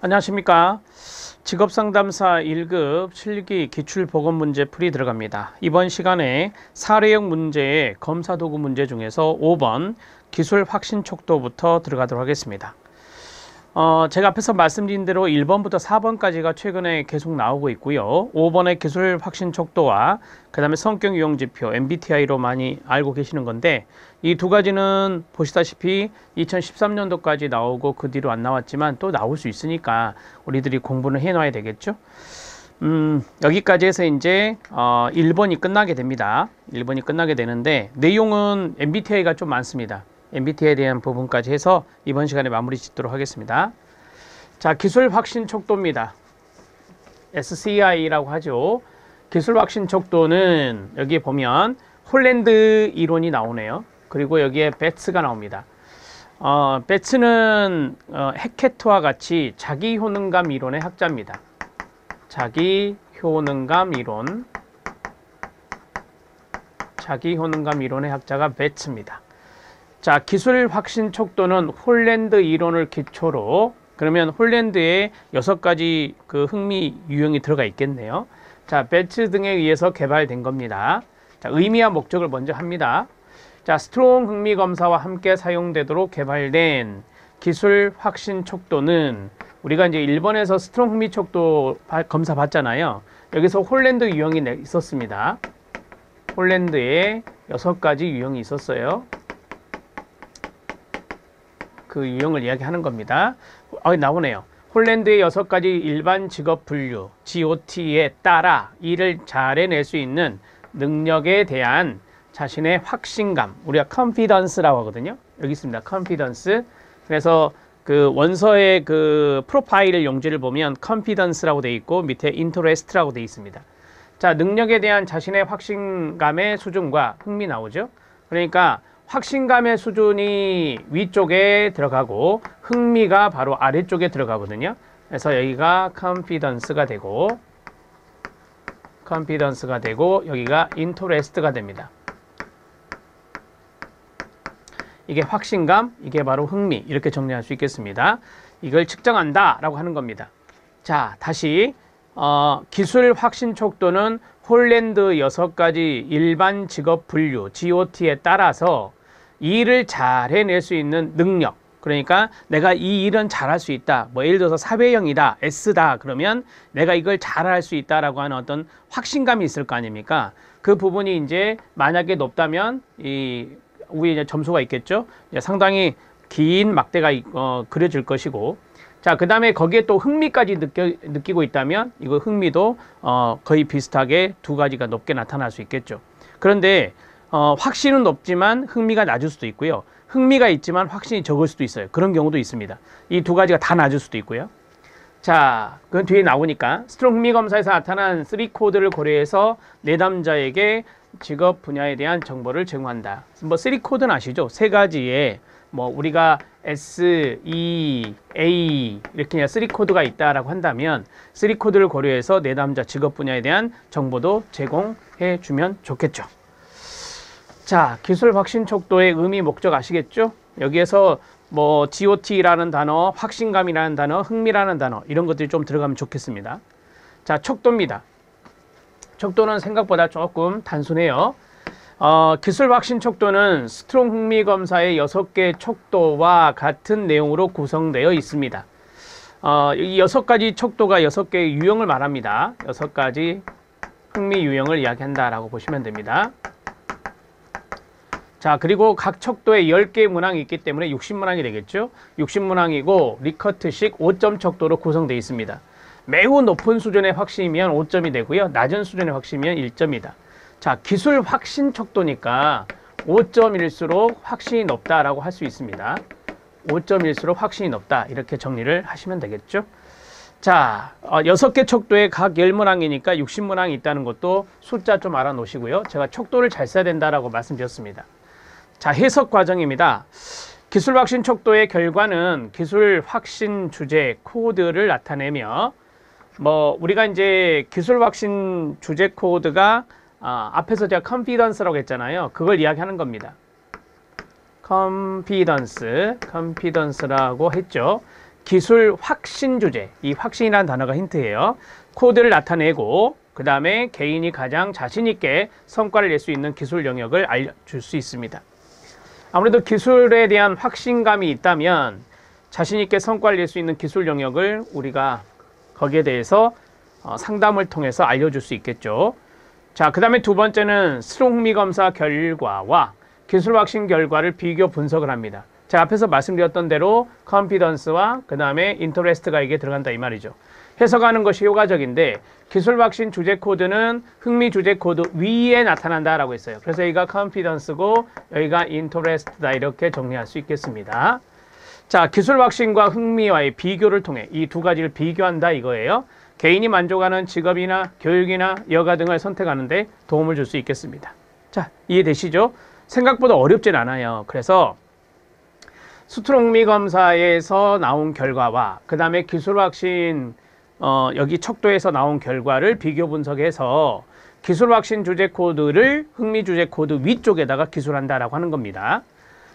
안녕하십니까. 직업상담사 1급 실기 기출보건문제 풀이 들어갑니다. 이번 시간에 사례형 문제의 검사도구 문제 중에서 5번 기술 확신 촉도부터 들어가도록 하겠습니다. 제가 앞에서 말씀드린 대로 1번부터 4번까지가 최근에 계속 나오고 있고요. 5번의 기술 확신 촉도와 그 다음에 성격 유형 지표 MBTI로 많이 알고 계시는 건데, 이 두 가지는 보시다시피 2013년도까지 나오고 그 뒤로 안 나왔지만 또 나올 수 있으니까 우리들이 공부는 해놔야 되겠죠. 여기까지 해서 이제 1번이 끝나게 됩니다. 1번이 끝나게 되는데 내용은 MBTI가 좀 많습니다. MBTI에 대한 부분까지 해서 이번 시간에 마무리 짓도록 하겠습니다. 자, 기술 확신 촉도입니다. SCI라고 하죠. 기술 확신 촉도는 여기 보면 홀랜드 이론이 나오네요. 그리고 여기에 배츠가 나옵니다. 배츠는 해케트와 같이 자기 효능감 이론의 학자입니다. 자기 효능감 이론의 학자가 배츠입니다. 자, 기술 확신 촉도는 홀랜드 이론을 기초로, 그러면 홀랜드에 6가지 그 흥미 유형이 들어가 있겠네요. 자, 배츠 등에 의해서 개발된 겁니다. 자, 의미와 목적을 먼저 합니다. 자, 스트롱 흥미 검사와 함께 사용되도록 개발된 기술 확신 촉도는, 우리가 이제 1번에서 스트롱 흥미 촉도 검사 봤잖아요. 여기서 홀랜드 유형이 있었습니다. 홀랜드에 6가지 유형이 있었어요. 그 유형을 이야기하는 겁니다. 나오네요. 홀랜드의 6가지 일반 직업 분류 GOT에 따라 일을 잘 해낼 수 있는 능력에 대한 자신의 확신감, 우리가 confidence라고 하거든요. 여기 있습니다. confidence. 그래서 그 원서의 그 프로파일 용지를 보면 confidence라고 되어 있고 밑에 interest라고 되어 있습니다. 자, 능력에 대한 자신의 확신감의 수준과 흥미 나오죠. 그러니까 확신감의 수준이 위쪽에 들어가고 흥미가 바로 아래쪽에 들어가거든요. 그래서 여기가 confidence가 되고 여기가 interest가 됩니다. 이게 확신감, 이게 바로 흥미, 이렇게 정리할 수 있겠습니다. 이걸 측정한다 라고 하는 겁니다. 자, 다시 기술 확신 촉도는 홀랜드 6가지 일반 직업 분류 GOT에 따라서 일을 잘 해낼 수 있는 능력, 그러니까 내가 이 일은 잘할 수 있다, 뭐 예를 들어서 사회형이다, S다, 그러면 내가 이걸 잘할 수 있다라고 하는 어떤 확신감이 있을 거 아닙니까? 그 부분이 이제 만약에 높다면 이 위에 이제 점수가 있겠죠. 이제 상당히 긴 막대가 그려질 것이고, 자, 그 다음에 거기에 또 흥미까지 느끼고 있다면 이거 흥미도 거의 비슷하게 2가지가 높게 나타날 수 있겠죠. 그런데 확신은 높지만 흥미가 낮을 수도 있고요. 흥미가 있지만 확신이 적을 수도 있어요. 그런 경우도 있습니다. 이 2가지가 다 낮을 수도 있고요. 자, 그 뒤에 나오니까 스트롱 흥미 검사에서 나타난 3코드를 고려해서 내담자에게 직업 분야에 대한 정보를 제공한다. 뭐 3코드는 아시죠? 3가지의 뭐 우리가 S, E, A 이렇게 3코드가 있다라고 한다면 3코드를 고려해서 내담자 직업 분야에 대한 정보도 제공해 주면 좋겠죠. 자, 기술 확신 촉도의 의미 목적 아시겠죠? 여기에서 뭐 GOT라는 단어, 확신감이라는 단어, 흥미라는 단어, 이런 것들이 좀 들어가면 좋겠습니다. 자, 촉도입니다. 촉도는 생각보다 조금 단순해요. 기술 확신 촉도는 스트롱 흥미 검사의 6개 촉도와 같은 내용으로 구성되어 있습니다. 이 6가지 촉도가 6개의 유형을 말합니다. 6가지 흥미 유형을 이야기한다라고 보시면 됩니다. 자, 그리고 각 촉도에 10개의 문항이 있기 때문에 60문항이 되겠죠. 60문항이고 리커트식 5점 촉도로 구성되어 있습니다. 매우 높은 수준의 확신이면 5점이 되고요. 낮은 수준의 확신이면 1점이다. 자, 기술 확신 촉도니까 5점일수록 확신이 높다라고 할 수 있습니다. 5점일수록 확신이 높다, 이렇게 정리를 하시면 되겠죠. 자, 6개 촉도에 각 10문항이니까 60문항이 있다는 것도 숫자 좀 알아 놓으시고요. 제가 촉도를 잘 써야 된다라고 말씀드렸습니다. 자, 해석 과정입니다. 기술 확신 촉도의 결과는 기술 확신 주제 코드를 나타내며, 뭐 우리가 이제 기술 확신 주제 코드가 앞에서 제가 confidence라고 했잖아요. 그걸 이야기하는 겁니다. confidence라고 했죠. 기술 확신 주제, 이 확신이라는 단어가 힌트예요. 코드를 나타내고 그 다음에 개인이 가장 자신 있게 성과를 낼 수 있는 기술 영역을 알려줄 수 있습니다. 아무래도 기술에 대한 확신감이 있다면 자신 있게 성과를 낼 수 있는 기술 영역을 우리가 거기에 대해서 상담을 통해서 알려줄 수 있겠죠. 자, 그 다음에 두 번째는 스트롱 흥미 검사 결과와 기술 확신 결과를 비교 분석을 합니다. 제가 앞에서 말씀드렸던 대로 컨피던스와 그 다음에 인터레스트가 이게 들어간다 이 말이죠. 해석하는 것이 효과적인데 기술 확신 주제 코드는 흥미 주제 코드 위에 나타난다라고 했어요. 그래서 여기가 컨피던스고 여기가 인터레스트다 이렇게 정리할 수 있겠습니다. 자, 기술 확신과 흥미와의 비교를 통해 이 두 가지를 비교한다 이거예요. 개인이 만족하는 직업이나 교육이나 여가 등을 선택하는데 도움을 줄 수 있겠습니다. 자, 이해되시죠? 생각보다 어렵진 않아요. 그래서 스트롱 흥미 검사에서 나온 결과와 그 다음에 기술 확신 여기 척도에서 나온 결과를 비교 분석해서 기술 확신 주제 코드를 흥미 주제 코드 위쪽에다가 기술한다라고 하는 겁니다.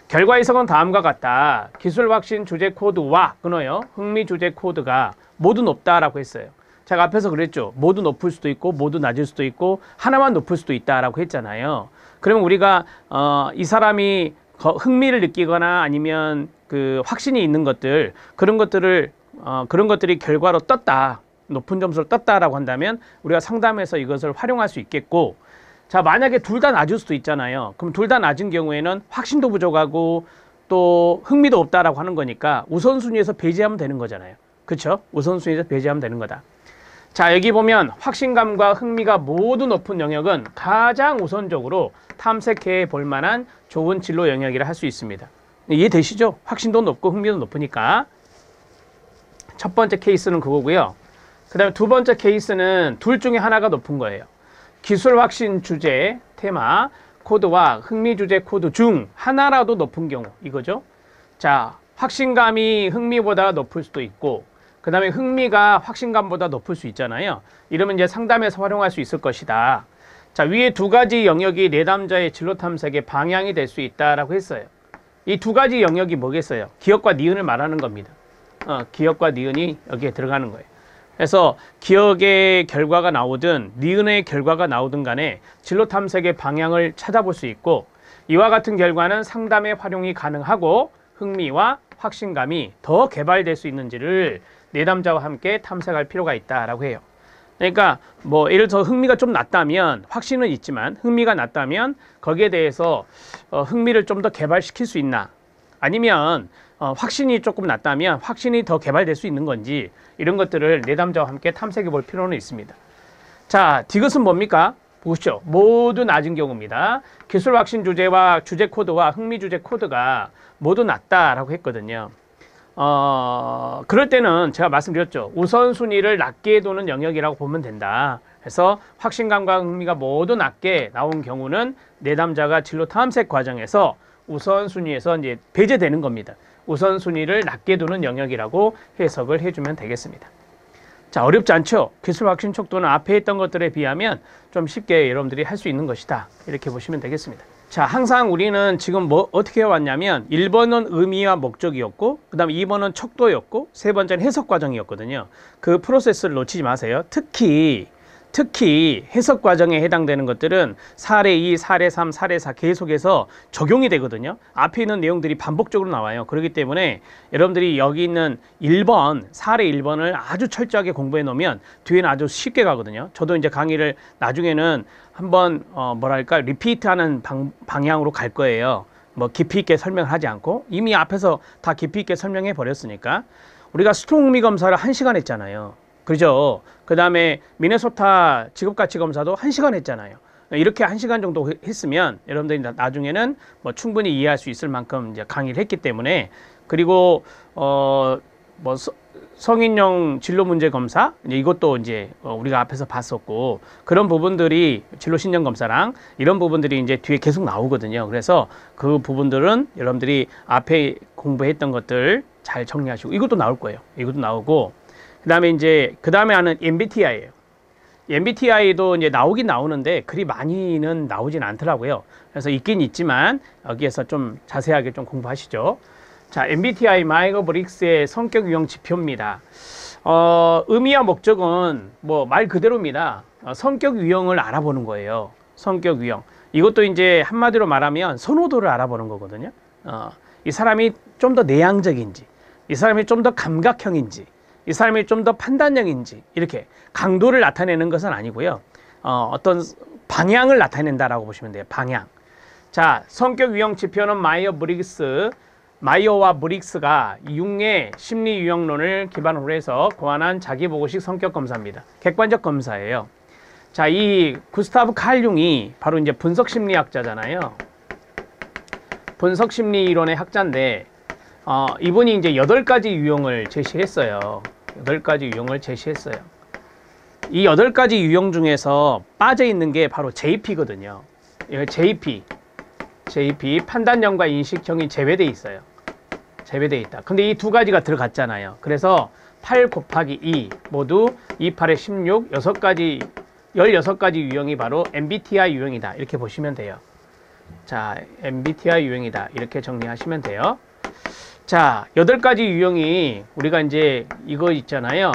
결과 해석은 다음과 같다. 기술 확신 주제 코드와 끊어요. 흥미 주제 코드가 모두 높다라고 했어요. 제가 앞에서 그랬죠. 모두 높을 수도 있고 모두 낮을 수도 있고 하나만 높을 수도 있다라고 했잖아요. 그러면 우리가 이 사람이 흥미를 느끼거나 아니면 그 확신이 있는 것들 그런 것들이 결과로 떴다. 높은 점수를 떴다라고 한다면 우리가 상담에서 이것을 활용할 수 있겠고, 자, 만약에 둘 다 낮을 수도 있잖아요. 그럼 둘 다 낮은 경우에는 확신도 부족하고 또 흥미도 없다라고 하는 거니까 우선순위에서 배제하면 되는 거잖아요. 그렇죠? 우선순위에서 배제하면 되는 거다. 자, 여기 보면 확신감과 흥미가 모두 높은 영역은 가장 우선적으로 탐색해 볼 만한 좋은 진로 영역이라 할 수 있습니다. 이해되시죠? 확신도 높고 흥미도 높으니까. 첫 번째 케이스는 그거고요. 그 다음에 두 번째 케이스는 둘 중에 하나가 높은 거예요. 기술 확신 주제 테마 코드와 흥미 주제 코드 중 하나라도 높은 경우 이거죠. 자, 확신감이 흥미보다 높을 수도 있고 그 다음에 흥미가 확신감보다 높을 수 있잖아요. 이러면 이제 상담에서 활용할 수 있을 것이다. 자, 위에 두 가지 영역이 내담자의 진로 탐색의 방향이 될 수 있다라고 했어요. 이 두 가지 영역이 뭐겠어요? 기억과 니은을 말하는 겁니다. 기억과 니은이 여기에 들어가는 거예요. 그래서 기억의 결과가 나오든 니은의 결과가 나오든 간에 진로 탐색의 방향을 찾아볼 수 있고 이와 같은 결과는 상담에 활용이 가능하고 흥미와 확신감이 더 개발될 수 있는지를 내담자와 함께 탐색할 필요가 있다라고 해요. 그러니까 뭐 예를 들어 흥미가 좀 낮다면 확신은 있지만 흥미가 낮다면 거기에 대해서 흥미를 좀 더 개발시킬 수 있나 아니면 확신이 조금 낮다면 확신이 더 개발될 수 있는 건지 이런 것들을 내담자와 함께 탐색해 볼 필요는 있습니다. 자, 디귿은 뭡니까? 보시죠. 모두 낮은 경우입니다. 기술 확신 주제와 주제 코드와 흥미 주제 코드가 모두 낮다라고 했거든요. 그럴 때는 제가 말씀드렸죠. 우선순위를 낮게 두는 영역이라고 보면 된다. 그래서 확신감과 흥미가 모두 낮게 나온 경우는 내담자가 진로 탐색 과정에서 우선순위에서 이제 배제되는 겁니다. 우선순위를 낮게 두는 영역이라고 해석을 해주면 되겠습니다. 자, 어렵지 않죠? 기술 확신 척도는 앞에 했던 것들에 비하면 좀 쉽게 여러분들이 할 수 있는 것이다. 이렇게 보시면 되겠습니다. 자, 항상 우리는 지금 어떻게 해왔냐면 1번은 의미와 목적이었고 그 다음 2번은 척도였고 세 번째는 해석 과정이었거든요. 그 프로세스를 놓치지 마세요. 특히 해석 과정에 해당되는 것들은 사례 2, 사례 3, 사례 4 계속해서 적용이 되거든요. 앞에 있는 내용들이 반복적으로 나와요. 그렇기 때문에 여러분들이 여기 있는 1번, 사례 1번을 아주 철저하게 공부해 놓으면 뒤에는 아주 쉽게 가거든요. 저도 이제 강의를 나중에는 한번 리피트하는 방향으로 갈 거예요. 뭐 깊이 있게 설명을 하지 않고 이미 앞에서 다 깊이 있게 설명해 버렸으니까. 우리가 스트롱 흥미 검사를 1시간 했잖아요. 그죠? 그 다음에 미네소타 직업가치 검사도 1시간 했잖아요. 이렇게 1시간 정도 했으면 여러분들이 나중에는 뭐 충분히 이해할 수 있을 만큼 이제 강의를 했기 때문에 그리고 성인용 진로 문제 검사 이것도 이제 우리가 앞에서 봤었고 그런 부분들이 진로 신념 검사랑 이런 부분들이 이제 뒤에 계속 나오거든요. 그래서 그 부분들은 여러분들이 앞에 공부했던 것들 잘 정리하시고 이것도 나올 거예요. 이것도 나오고 그 다음에 하는 MBTI예요. MBTI도 이제 나오긴 나오는데 그리 많이는 나오진 않더라고요. 그래서 있긴 있지만 여기에서 좀 자세하게 좀 공부하시죠. 자, MBTI 마이어브릭스의 성격 유형 지표입니다. 의미와 목적은 뭐 말 그대로입니다. 성격 유형을 알아보는 거예요. 성격 유형. 이것도 이제 한마디로 말하면 선호도를 알아보는 거거든요. 이 사람이 좀 더 내향적인지, 이 사람이 좀 더 감각형인지, 이 사람이 좀 더 판단형인지, 이렇게 강도를 나타내는 것은 아니고요. 어떤 방향을 나타낸다라고 보시면 돼요. 방향. 자, 성격 유형 지표는 마이어와 브릭스가 융의 심리 유형론을 기반으로 해서 고안한 자기보고식 성격 검사입니다. 객관적 검사예요. 자, 이 구스타브 칼 융이 바로 이제 분석 심리학자잖아요. 분석 심리 이론의 학자인데, 이분이 이제 8가지 유형을 제시했어요. 8가지 유형을 제시했어요. 이 8가지 유형 중에서 빠져 있는 게 바로 JP거든요. JP 판단형과 인식형이 제외돼 있어요. 제외돼 있다. 근데 이 두 가지가 들어갔잖아요. 그래서 8 곱하기 2 모두 2, 8에 16, 16가지 유형이 바로 MBTI 유형이다. 이렇게 보시면 돼요. 자, MBTI 유형이다. 이렇게 정리하시면 돼요. 자, 8가지 유형이 우리가 이제 이거 있잖아요.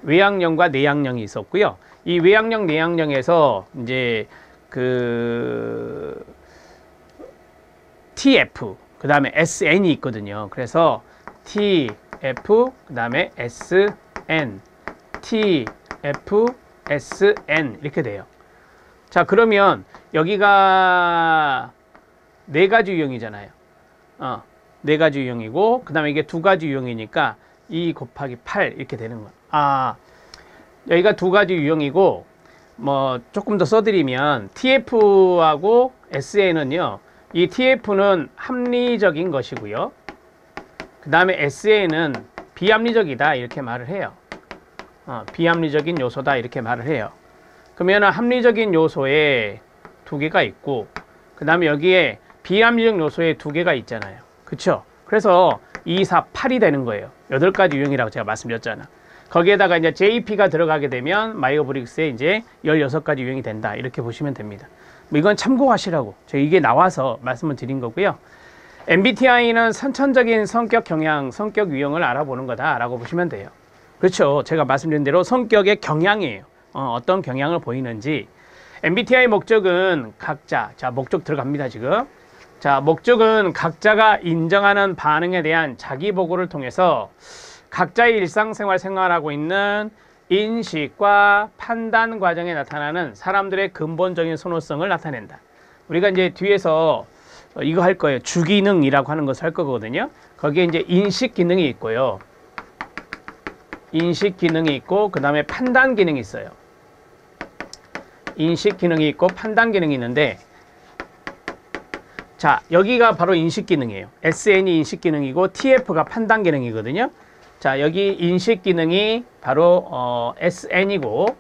외향형과 내향형이 있었고요. 이 외향형, 내향형에서 이제 그 TF, 그 다음에 SN이 있거든요. 그래서 TF, 그 다음에 SN, TF, SN 이렇게 돼요. 자, 그러면 여기가 4가지 유형이잖아요. 4가지 유형이고, 그 다음에 이게 2가지 유형이니까 2 곱하기 8 이렇게 되는 거예요. 여기가 2가지 유형이고, 뭐 조금 더 써드리면 TF하고 SN은요, 이 TF는 합리적인 것이고요. 그 다음에 SN은 비합리적이다 이렇게 말을 해요. 비합리적인 요소다 이렇게 말을 해요. 그러면 합리적인 요소에 2개가 있고, 그 다음에 여기에 비합리적 요소에 2개가 있잖아요. 그쵸? 그래서 2, 4, 8이 되는 거예요. 8가지 유형이라고 제가 말씀드렸잖아. 거기에다가 이제 JP가 들어가게 되면 마이어브릭스의 이제 16가지 유형이 된다. 이렇게 보시면 됩니다. 뭐 이건 참고하시라고 제가 이게 나와서 말씀을 드린 거고요. MBTI는 선천적인 성격 경향, 성격 유형을 알아보는 거다라고 보시면 돼요. 그렇죠. 제가 말씀드린 대로 성격의 경향이에요. 어떤 경향을 보이는지. MBTI 목적은 각자, 자, 목적 들어갑니다, 지금. 자, 목적은 각자가 인정하는 반응에 대한 자기 보고를 통해서 각자의 일상생활 생활하고 있는 인식과 판단 과정에 나타나는 사람들의 근본적인 선호성을 나타낸다. 우리가 이제 뒤에서 이거 할 거예요. 주기능이라고 하는 것을 할 거거든요. 거기에 이제 인식 기능이 있고요. 인식 기능이 있고, 그 다음에 판단 기능이 있어요. 인식 기능이 있고, 판단 기능이 있는데, 자, 여기가 바로 인식 기능이에요. SN이 인식 기능이고, TF가 판단 기능이거든요. 자, 여기 인식 기능이 바로 SN이고,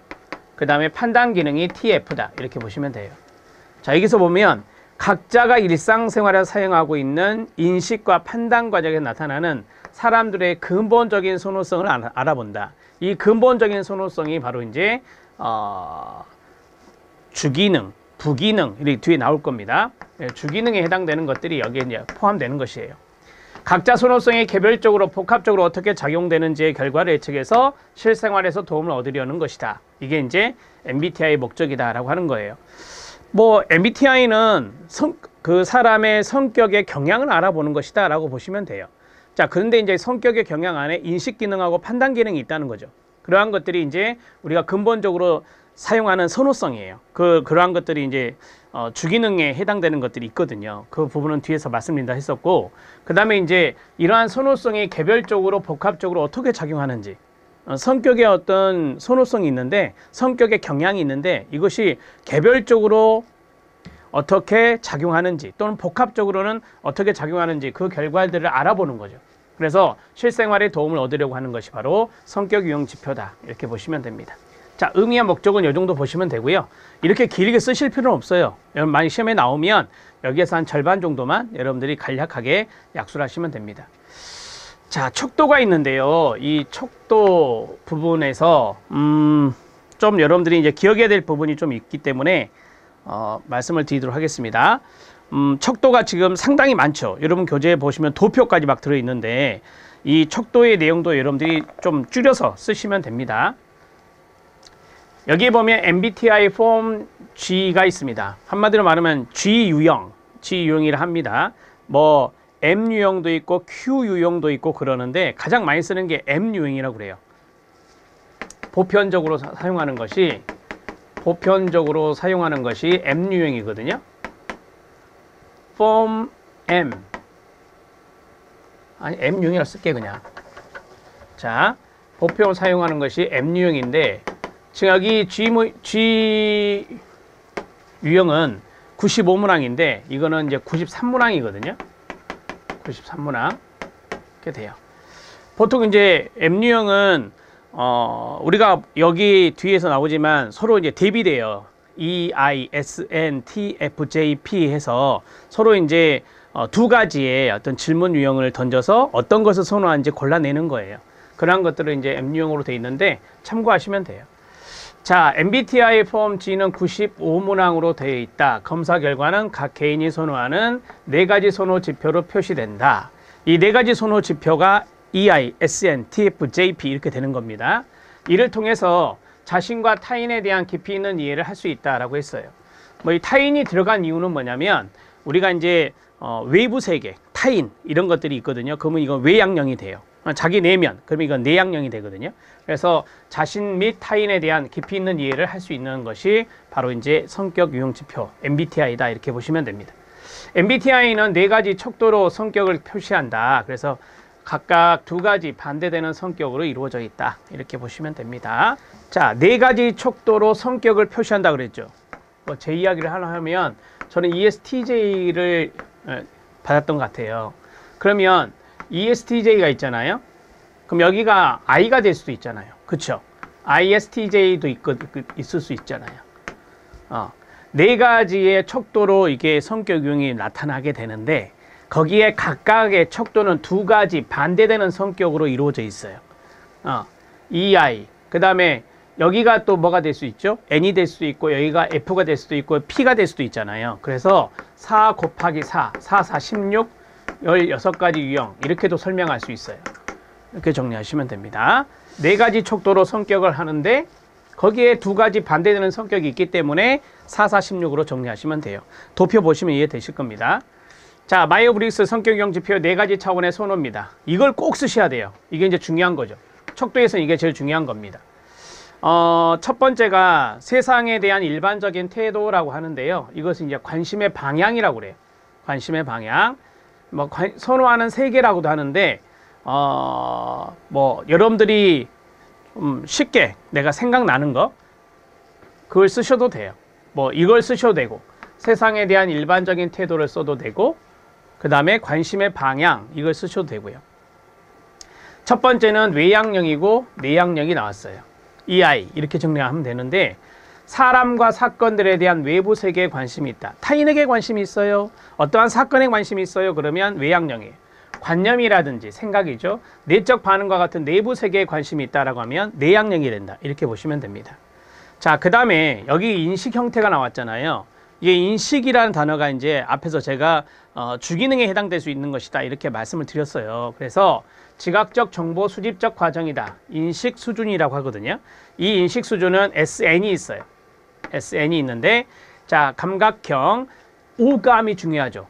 그 다음에 판단 기능이 TF다. 이렇게 보시면 돼요. 자, 여기서 보면 각자가 일상생활에 사용하고 있는 인식과 판단 과정에 나타나는 사람들의 근본적인 선호성을 알아본다. 이 근본적인 선호성이 바로 이제 주기능, 부기능 이렇게 뒤에 나올 겁니다. 주기능에 해당되는 것들이 여기에 이제 포함되는 것이에요. 각자 선호성이 개별적으로 복합적으로 어떻게 작용되는지의 결과를 예측해서 실생활에서 도움을 얻으려는 것이다. 이게 이제 MBTI의 목적이다라고 하는 거예요. 뭐 MBTI는 그 사람의 성격의 경향을 알아보는 것이다라고 보시면 돼요. 자, 그런데 이제 성격의 경향 안에 인식 기능하고 판단 기능이 있다는 거죠. 그러한 것들이 이제 우리가 근본적으로 사용하는 선호성이에요. 그러한 것들이 이제 주기능에 해당되는 것들이 있거든요. 그 부분은 뒤에서 말씀드린다 했었고, 그 다음에 이제 이러한 선호성이 개별적으로 복합적으로 어떻게 작용하는지, 성격의 어떤 선호성이 있는데, 성격의 경향이 있는데, 이것이 개별적으로 어떻게 작용하는지 또는 복합적으로는 어떻게 작용하는지 그 결과들을 알아보는 거죠. 그래서 실생활에 도움을 얻으려고 하는 것이 바로 성격 유형 지표다. 이렇게 보시면 됩니다. 자, 의미와 목적은 이 정도 보시면 되고요. 이렇게 길게 쓰실 필요는 없어요. 여러분 많이 시험에 나오면 여기에서 한 절반 정도만 여러분들이 간략하게 약수를 하시면 됩니다. 자, 척도가 있는데요. 이 척도 부분에서 좀 여러분들이 이제 기억해야 될 부분이 좀 있기 때문에 말씀을 드리도록 하겠습니다. 척도가 지금 상당히 많죠. 여러분 교재에 보시면 도표까지 막 들어있는데 이 척도의 내용도 여러분들이 좀 줄여서 쓰시면 됩니다. 여기 보면 MBTI 폼 G가 있습니다. 한마디로 말하면 G 유형이라 합니다. 뭐 M 유형도 있고 Q 유형도 있고 그러는데 가장 많이 쓰는 게 M 유형이라고 그래요. 보편적으로 사용하는 것이 M 유형이거든요. 폼 M M 유형이라 쓸게 그냥. 자, 보편 사용하는 것이 M 유형인데 지금 여기 G 유형은 95문항인데 이거는 이제 93문항이거든요. 93문항 이렇게 돼요. 보통 이제 M 유형은 우리가 여기 뒤에서 나오지만 서로 이제 대비돼요. E, I, S, N, T, F, J, P 해서 서로 이제 두 가지의 어떤 질문 유형을 던져서 어떤 것을 선호하는지 골라내는 거예요. 그러한 것들은 이제 M 유형으로 되어 있는데 참고하시면 돼요. 자, MBTI 폼 G는 95문항으로 되어 있다. 검사 결과는 각 개인이 선호하는 4가지 선호 지표로 표시된다. 이 4가지 선호 지표가 EI, SN, TF, JP 이렇게 되는 겁니다. 이를 통해서 자신과 타인에 대한 깊이 있는 이해를 할 수 있다라고 했어요. 뭐 이 타인이 들어간 이유는 뭐냐면 우리가 이제 외부 세계, 타인 이런 것들이 있거든요. 그러면 이건 외양령이 돼요. 자기 내면, 그러면 이건 내양령이 되거든요. 그래서 자신 및 타인에 대한 깊이 있는 이해를 할 수 있는 것이 바로 이제 성격 유형 지표 MBTI다 이렇게 보시면 됩니다. MBTI는 4가지 척도로 성격을 표시한다. 그래서 각각 2가지 반대되는 성격으로 이루어져 있다. 이렇게 보시면 됩니다. 자, 4가지 척도로 성격을 표시한다 그랬죠. 뭐 제 이야기를 하나 하면 저는 ESTJ를 받았던 것 같아요. 그러면 ESTJ가 있잖아요. 그럼 여기가 I가 될 수도 있잖아요. 그쵸? ISTJ도 있을 수 있잖아요. 4가지의 척도로 이게 성격 유형이 나타나게 되는데 거기에 각각의 척도는 2가지 반대되는 성격으로 이루어져 있어요. EI, 그 다음에 여기가 또 뭐가 될 수 있죠? N이 될 수도 있고 여기가 F가 될 수도 있고 P가 될 수도 있잖아요. 그래서 4 곱하기 4, 4, 4, 16, 16가지 유형 이렇게도 설명할 수 있어요. 이렇게 정리하시면 됩니다. 4가지 척도로 성격을 하는데 거기에 2가지 반대되는 성격이 있기 때문에 4, 4, 16으로 정리하시면 돼요. 도표 보시면 이해되실 겁니다. 자, 마이어브릭스 성격 유형 지표 4가지 차원의 선호입니다. 이걸 꼭 쓰셔야 돼요. 이게 이제 중요한 거죠. 척도에서 이게 제일 중요한 겁니다. 첫 번째가 세상에 대한 일반적인 태도라고 하는데요. 이것은 이제 관심의 방향이라고 그래요. 관심의 방향. 뭐 선호하는 세계라고도 하는데 뭐 여러분들이 쉽게 내가 생각나는 거 그걸 쓰셔도 돼요. 뭐 이걸 쓰셔도 되고 세상에 대한 일반적인 태도를 써도 되고 그 다음에 관심의 방향 이걸 쓰셔도 되고요. 첫 번째는 외양령이고 내양령이 나왔어요. EI 이렇게 정리하면 되는데 사람과 사건들에 대한 외부 세계에 관심이 있다. 타인에게 관심이 있어요. 어떠한 사건에 관심이 있어요. 그러면 외양령이에요. 관념이라든지 생각이죠. 내적 반응과 같은 내부 세계에 관심이 있다라고 하면 내양령이 된다. 이렇게 보시면 됩니다. 자, 그 다음에 여기 인식 형태가 나왔잖아요. 이게 인식이라는 단어가 이제 앞에서 제가 주기능에 해당될 수 있는 것이다. 이렇게 말씀을 드렸어요. 그래서 지각적 정보 수집적 과정이다. 인식 수준이라고 하거든요. 이 인식 수준은 SN이 있어요. SN이 있는데 자, 감각형 오감이 중요하죠.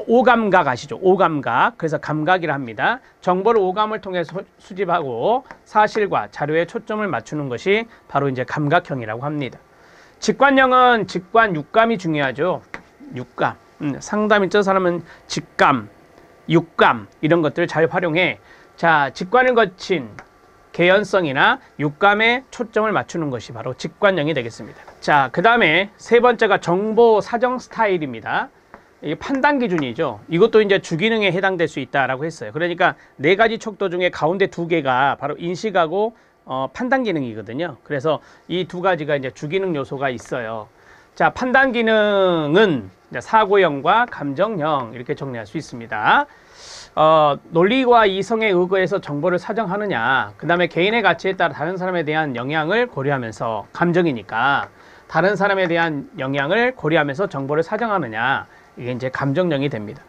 오감각 아시죠? 오감각. 그래서 감각이라 합니다. 정보를 오감을 통해 수집하고 사실과 자료에 초점을 맞추는 것이 바로 이제 감각형이라고 합니다. 직관형은 직관, 육감이 중요하죠. 육감. 상담이 저 사람은 직감, 육감 이런 것들을 잘 활용해. 자, 직관을 거친 개연성이나 육감에 초점을 맞추는 것이 바로 직관형이 되겠습니다. 자, 그 다음에 세 번째가 정보 사정 스타일입니다. 이게 판단 기준이죠. 이것도 이제 주기능에 해당될 수 있다라고 했어요. 그러니까 4가지 척도 중에 가운데 2개가 바로 인식하고 판단 기능이거든요. 그래서 이 2가지가 이제 주기능 요소가 있어요. 자, 판단 기능은 사고형,과 감정형 이렇게 정리할 수 있습니다. 논리와 이성에 의거해서 정보를 사정하느냐, 그 다음에 개인의 가치에 따라 다른 사람에 대한 영향을 고려하면서 감정이니까 다른 사람에 대한 영향을 고려하면서 정보를 사정하느냐, 이게 이제 감정령이 됩니다.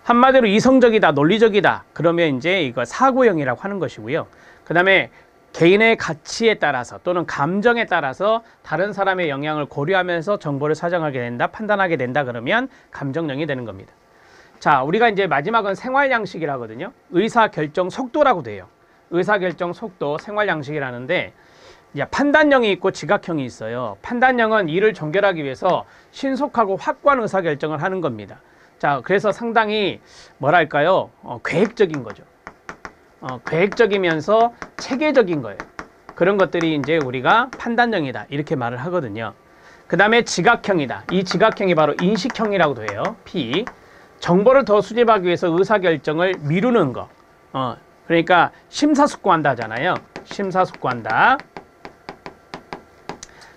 한마디로 이성적이다, 논리적이다. 그러면 이제 이거 사고형이라고 하는 것이고요. 그 다음에 개인의 가치에 따라서 또는 감정에 따라서 다른 사람의 영향을 고려하면서 정보를 사정하게 된다, 판단하게 된다 그러면 감정령이 되는 겁니다. 자, 우리가 이제 마지막은 생활양식이라거든요. 의사결정 속도라고 돼요. 의사결정 속도, 생활양식이라는데 이제 판단형이 있고 지각형이 있어요. 판단형은 일을 종결하기 위해서 신속하고 확고한 의사결정을 하는 겁니다. 자, 그래서 상당히 뭐랄까요? 계획적인 거죠. 계획적이면서 체계적인 거예요. 그런 것들이 이제 우리가 판단형이다 이렇게 말을 하거든요. 그 다음에 지각형이다. 이 지각형이 바로 인식형이라고도 해요. P. 정보를 더 수집하기 위해서 의사결정을 미루는 거. 그러니까 심사숙고한다 하잖아요. 심사숙고한다.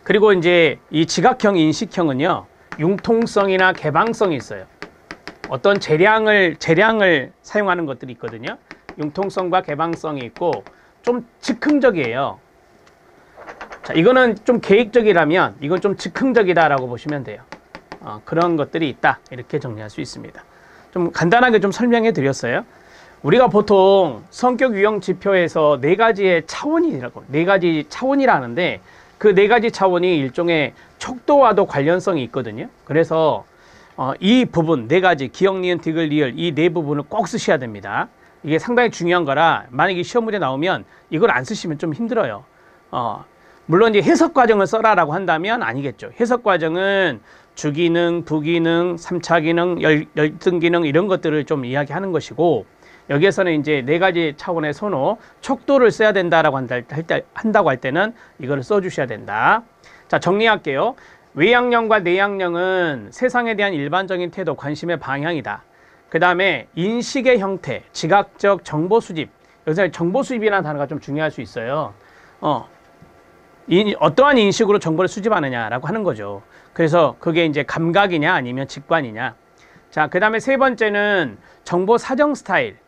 그리고 이제 이 지각형, 인식형은요, 융통성이나 개방성이 있어요. 어떤 재량을 사용하는 것들이 있거든요. 융통성과 개방성이 있고 좀 즉흥적이에요. 자, 이거는 좀 계획적이라면 이건 좀 즉흥적이다라고 보시면 돼요. 그런 것들이 있다 이렇게 정리할 수 있습니다. 좀 간단하게 좀 설명해 드렸어요. 우리가 보통 성격 유형 지표에서 네 가지 차원이라 하는데 그 네 가지 차원이 일종의 촉도와도 관련성이 있거든요. 그래서 이 부분 네 가지 기억, 니은, 디귿, 리을 이 네 부분을 꼭 쓰셔야 됩니다. 이게 상당히 중요한 거라 만약에 시험 문제 나오면 이걸 안 쓰시면 좀 힘들어요. 물론 이제 해석 과정을 써라라고 한다면 아니겠죠. 해석 과정은 주기능, 부기능, 3차 기능, 열등 기능 이런 것들을 좀 이야기하는 것이고 여기에서는 이제 네 가지 차원의 선호, 촉도를 써야 된다라고 한다고 할 때는 이거를 써주셔야 된다. 자, 정리할게요. 외향형과 내향형은 세상에 대한 일반적인 태도, 관심의 방향이다. 그 다음에 인식의 형태, 지각적 정보 수집. 여기서 정보 수집이라는 단어가 좀 중요할 수 있어요. 어떠한 인식으로 정보를 수집하느냐라고 하는 거죠. 그래서 그게 이제 감각이냐 아니면 직관이냐. 자, 그 다음에 세 번째는 정보 사정 스타일.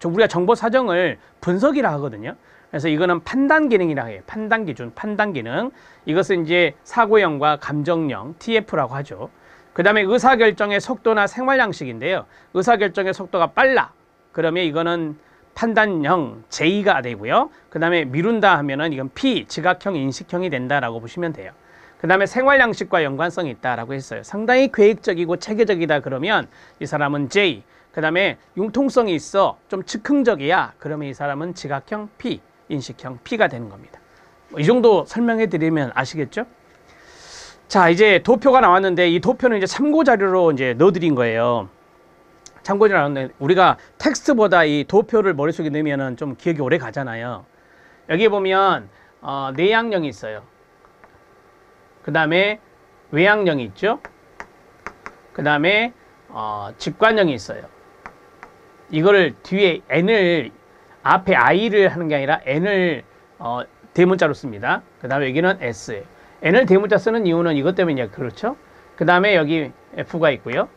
우리가 정보 사정을 분석이라 하거든요. 그래서 이거는 판단 기능이라 해요. 판단 기준, 판단 기능. 이것은 이제 사고형과 감정형, TF라고 하죠. 그 다음에 의사결정의 속도나 생활 양식인데요. 의사결정의 속도가 빨라. 그러면 이거는 판단형 J가 되고요. 그 다음에 미룬다 하면은 이건 P, 지각형, 인식형이 된다라고 보시면 돼요. 그 다음에 생활 양식과 연관성이 있다라고 했어요. 상당히 계획적이고 체계적이다 그러면 이 사람은 J. 그 다음에 융통성이 있어. 좀 즉흥적이야. 그러면 이 사람은 지각형 P, 인식형 P가 되는 겁니다. 이 정도 설명해 드리면 아시겠죠? 자, 이제 도표가 나왔는데 이 도표는 이제 참고 자료로 이제 넣어 드린 거예요. 참고 자료 나왔는데 우리가 텍스트보다 이 도표를 머릿속에 넣으면은 좀 기억이 오래 가잖아요. 여기 보면 내향형이 있어요. 그 다음에 외향형이 있죠. 그 다음에 직관형이 있어요. 이거를 뒤에 n을 앞에 i를 하는 게 아니라 n을 대문자로 씁니다. 그 다음에 여기는 s예요. n을 대문자 쓰는 이유는 이것 때문이냐, 그렇죠? 그 다음에 여기 f가 있고요.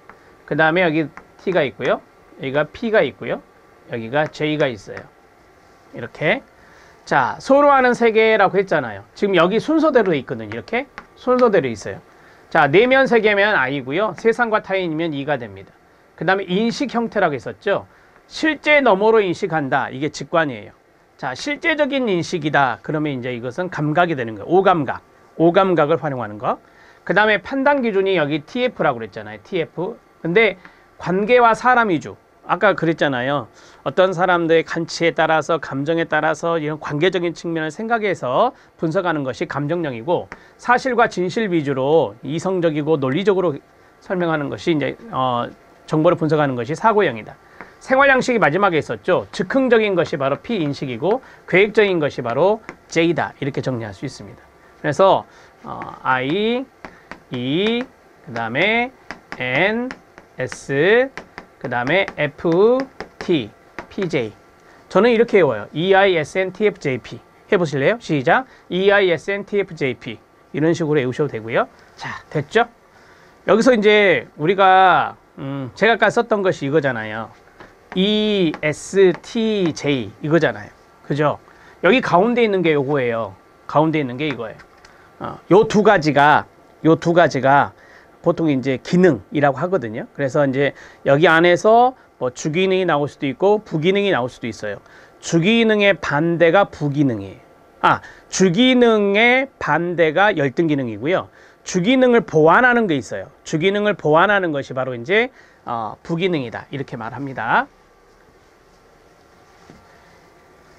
그 다음에 여기 t가 있고요. 여기가 p가 있고요. 여기가 j가 있어요. 이렇게. 자, 서로 하는 세계라고 했잖아요. 지금 여기 순서대로 돼 있거든요. 이렇게 순서대로 있어요. 자, 내면 세계면 i고요. 세상과 타인이면 e가 됩니다. 그 다음에 인식 형태라고 했었죠. 실제 너머로 인식한다. 이게 직관이에요. 자, 실제적인 인식이다. 그러면 이제 이것은 감각이 되는 거예요. 오감각. 오감각을 활용하는 거. 그 다음에 판단 기준이 여기 TF라고 그랬잖아요. TF. 근데 관계와 사람 위주. 아까 그랬잖아요. 어떤 사람들의 가치에 따라서 감정에 따라서 이런 관계적인 측면을 생각해서 분석하는 것이 감정형이고 사실과 진실 위주로 이성적이고 논리적으로 설명하는 것이 이제 정보를 분석하는 것이 사고형이다. 생활 양식이 마지막에 있었죠. 즉흥적인 것이 바로 P 인식이고 계획적인 것이 바로 J다. 이렇게 정리할 수 있습니다. 그래서 I, E, 그 다음에 N, S, 그 다음에 F, T, PJ. 저는 이렇게 외워요. EISNTFJP. 해보실래요? 시작. EISNTFJP. 이런 식으로 외우셔도 되고요. 자, 됐죠? 여기서 이제 우리가 제가 아까 썼던 것이 이거잖아요. ESTJ 이거잖아요. 그죠? 여기 가운데 있는 게 요거예요. 가운데 있는 게 이거예요. 요 두 가지가 보통 이제 기능이라고 하거든요. 그래서 이제 여기 안에서 뭐 주기능이 나올 수도 있고 부기능이 나올 수도 있어요. 주기능의 반대가 부기능이에요. 주기능의 반대가 열등기능이고요. 주기능을 보완하는 게 있어요. 주기능을 보완하는 것이 바로 이제 부기능이다. 이렇게 말합니다.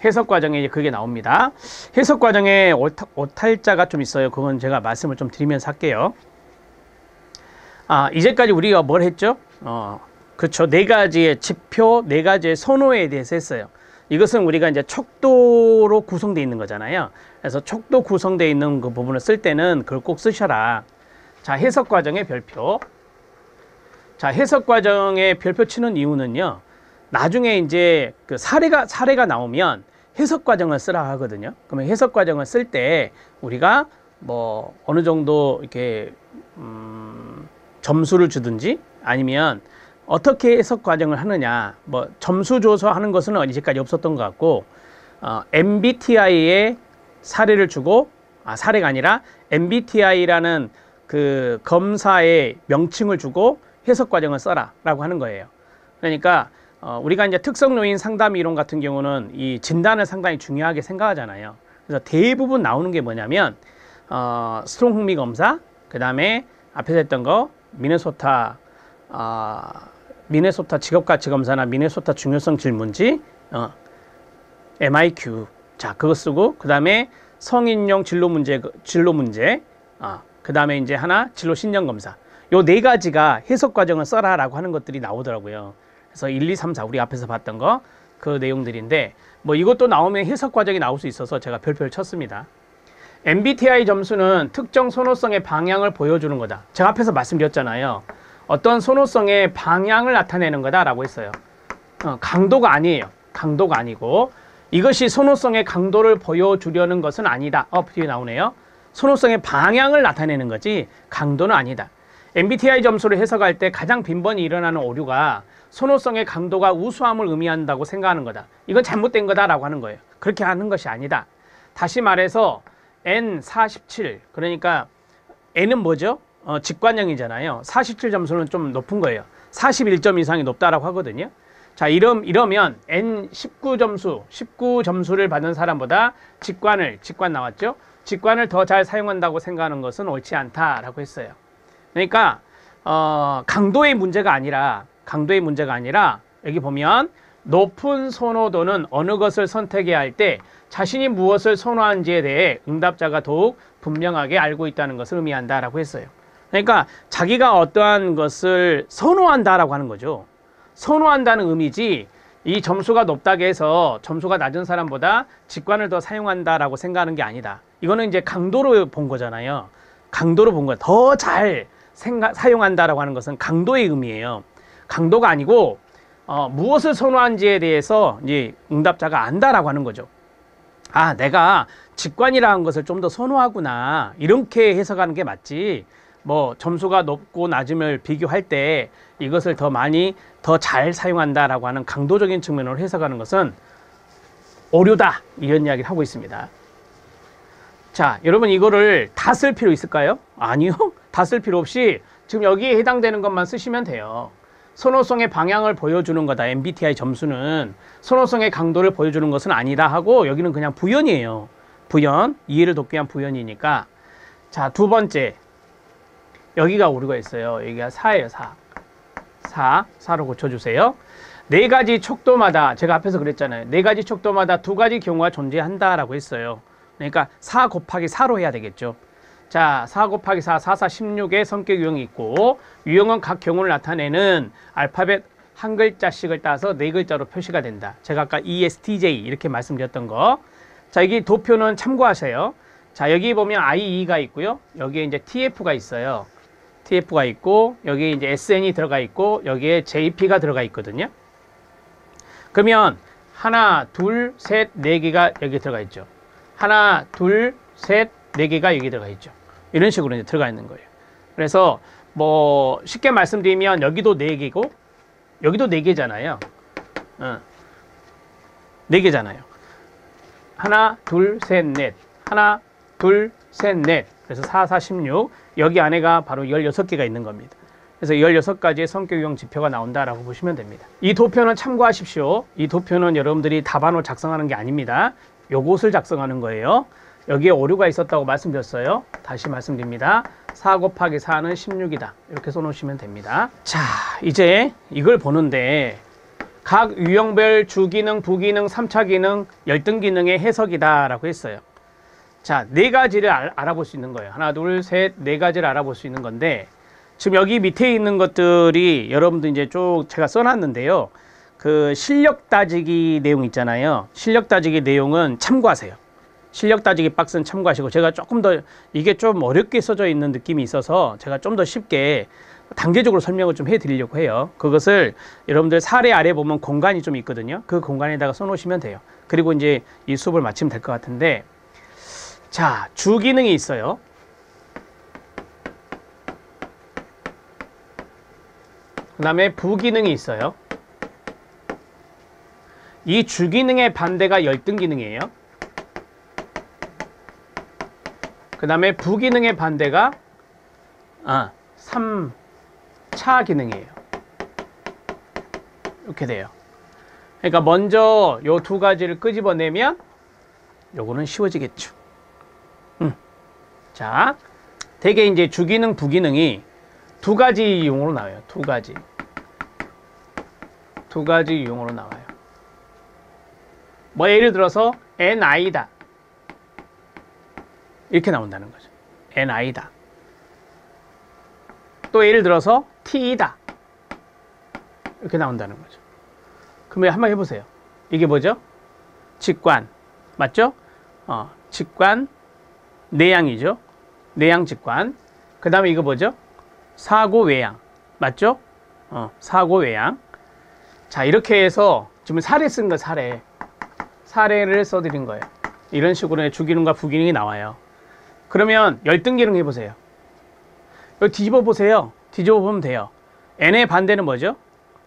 해석 과정에 이제 그게 나옵니다. 해석 과정에 오탈자가 좀 있어요. 그건 제가 말씀을 좀 드리면서 할게요. 이제까지 우리가 뭘 했죠? 그렇죠. 네 가지의 지표, 네 가지의 선호에 대해서 했어요. 이것은 우리가 이제 척도로 구성되어 있는 거잖아요. 그래서 척도 구성되어 있는 그 부분을 쓸 때는 그걸 꼭 쓰셔라. 자, 해석 과정의 별표. 자, 해석 과정의 별표 치는 이유는요. 나중에 이제 그 사례가 나오면 해석 과정을 쓰라 하거든요. 그러면 해석 과정을 쓸 때 우리가 뭐 어느 정도 이렇게 점수를 주든지 아니면 어떻게 해석 과정을 하느냐, 뭐 점수 줘서 하는 것은 이제까지 없었던 것 같고, MBTI에 사례를 주고, 사례가 아니라 MBTI라는 그 검사의 명칭을 주고 해석 과정을 써라라고 하는 거예요. 그러니까 우리가 이제 특성 요인 상담 이론 같은 경우는 이 진단을 상당히 중요하게 생각하잖아요. 그래서 대부분 나오는 게 뭐냐면 스트롱 흥미 검사, 그 다음에 앞에서 했던 거 미네소타 직업가치 검사나 미네소타 중요성 질문지, MIQ. 자, 그거 쓰고, 그 다음에 성인용 진로 문제, 그 다음에 이제 하나 진로 신념 검사. 요 네 가지가 해석 과정을 써라라고 하는 것들이 나오더라고요. 그래서 1, 2, 3, 4 우리 앞에서 봤던 거 그 내용들인데, 뭐 이것도 나오면 해석 과정이 나올 수 있어서 제가 별표를 쳤습니다. MBTI 점수는 특정 선호성의 방향을 보여주는 거다. 제가 앞에서 말씀드렸잖아요. 어떤 선호성의 방향을 나타내는 거다라고 했어요. 강도가 아니에요. 강도가 아니고 이것이 선호성의 강도를 보여주려는 것은 아니다. 뒤에 나오네요. 선호성의 방향을 나타내는 거지 강도는 아니다. MBTI 점수를 해석할 때 가장 빈번히 일어나는 오류가 선호성의 강도가 우수함을 의미한다고 생각하는 거다. 이건 잘못된 거다라고 하는 거예요. 그렇게 하는 것이 아니다. 다시 말해서 N47, 그러니까 N은 뭐죠? 직관형이잖아요. 47 점수는 좀 높은 거예요. 41점 이상이 높다라고 하거든요. 자, 이러면 N19 점수, 19점수를 받는 사람보다 직관 나왔죠? 직관을 더 잘 사용한다고 생각하는 것은 옳지 않다라고 했어요. 그러니까 강도의 문제가 아니라 여기 보면 높은 선호도는 어느 것을 선택해야 할 때 자신이 무엇을 선호하는지에 대해 응답자가 더욱 분명하게 알고 있다는 것을 의미한다라고 했어요. 그러니까 자기가 어떠한 것을 선호한다라고 하는 거죠. 선호한다는 의미지 이 점수가 높다고 해서 점수가 낮은 사람보다 직관을 더 사용한다라고 생각하는 게 아니다. 이거는 이제 강도로 본 거잖아요. 강도로 본 거예요. 더 잘 사용한다라고 하는 것은 강도의 의미예요. 강도가 아니고 무엇을 선호한지에 대해서 이제 응답자가 안다라고 하는 거죠. 내가 직관이라는 것을 좀 더 선호하구나. 이렇게 해석하는 게 맞지. 뭐 점수가 높고 낮음을 비교할 때 이것을 더 잘 사용한다라고 하는 강도적인 측면으로 해석하는 것은 오류다. 이런 이야기를 하고 있습니다. 자, 여러분 이거를 다 쓸 필요 있을까요? 아니요. 다 쓸 필요 없이 지금 여기에 해당되는 것만 쓰시면 돼요. 선호성의 방향을 보여주는 거다. MBTI 점수는 선호성의 강도를 보여주는 것은 아니다 하고 여기는 그냥 부연이에요. 부연, 이해를 돕기 위한 부연이니까. 자, 두 번째. 여기가 오류가 있어요. 여기가 4예요. 4로 고쳐주세요. 네 가지 척도마다, 제가 앞에서 그랬잖아요. 네 가지 척도마다 두 가지 경우가 존재한다라고 했어요. 그러니까 4 곱하기 4로 해야 되겠죠. 자, 4 곱하기 4, 4, 4, 16의 성격 유형이 있고, 유형은 각 경우를 나타내는 알파벳 한 글자씩을 따서 네 글자로 표시가 된다. 제가 아까 ESTJ 이렇게 말씀드렸던 거. 자, 여기 도표는 참고하세요. 자, 여기 보면 IE가 있고요. 여기에 이제 TF가 있어요. TF가 있고, 여기에 이제 SN이 들어가 있고, 여기에 JP가 들어가 있거든요. 그러면 하나, 둘, 셋, 네 개가 여기 들어가 있죠. 하나, 둘, 셋, 네 개가 여기 들어가 있죠. 이런 식으로 이제 들어가 있는 거예요. 그래서 뭐 쉽게 말씀드리면 여기도 네 개고 여기도 네 개잖아요. 네 개잖아요. 하나, 둘, 셋, 넷. 하나, 둘, 셋, 넷. 그래서 4, 4, 16 여기 안에가 바로 16개가 있는 겁니다. 그래서 16가지의 성격 유형 지표가 나온다라고 보시면 됩니다. 이 도표는 참고하십시오. 이 도표는 여러분들이 답안을 작성하는 게 아닙니다. 요것을 작성하는 거예요. 여기에 오류가 있었다고 말씀드렸어요. 다시 말씀드립니다. 4 곱하기 4는 16이다. 이렇게 써놓으시면 됩니다. 자, 이제 이걸 보는데 각 유형별 주기능, 부기능, 3차 기능, 열등 기능의 해석이다 라고 했어요. 자, 네 가지를 알아볼 수 있는 거예요. 하나, 둘, 셋, 네 가지를 알아볼 수 있는 건데 지금 여기 밑에 있는 것들이 여러분들 이제 쭉 제가 써놨는데요. 그 실력 따지기 내용 있잖아요. 실력 따지기 내용은 참고하세요. 실력 따지기 박스는 참고하시고 제가 조금 더 이게 좀 어렵게 써져 있는 느낌이 있어서 제가 좀 더 쉽게 단계적으로 설명을 좀 해드리려고 해요. 그것을 여러분들 사례 아래 보면 공간이 좀 있거든요. 그 공간에다가 써놓으시면 돼요. 그리고 이제 이 수업을 마치면 될 것 같은데, 자, 주기능이 있어요. 그 다음에 부기능이 있어요. 이 주기능의 반대가 열등기능이에요. 그 다음에 부기능의 반대가 3차 기능이에요. 이렇게 돼요. 그러니까 먼저 요 두 가지를 끄집어내면 요거는 쉬워지겠죠. 자, 대개 이제 주기능, 부기능이 두 가지 유형으로 나와요. 두 가지 유형으로 나와요. 뭐 예를 들어서 NI다 이렇게 나온다는 거죠. NI다. 또 예를 들어서 T이다 이렇게 나온다는 거죠. 그러면 한번 해보세요. 이게 뭐죠? 직관 맞죠? 직관 내향이죠. 내향 직관. 그 다음에 이거 뭐죠? 사고 외향 맞죠? 사고 외향. 자, 이렇게 해서 지금 사례 쓴 거 사례를 써드린 거예요. 이런 식으로 주기능과 부기능이 나와요. 그러면 열등기능 해보세요. 여기 뒤집어 보세요. 뒤집어 보면 돼요. n의 반대는 뭐죠?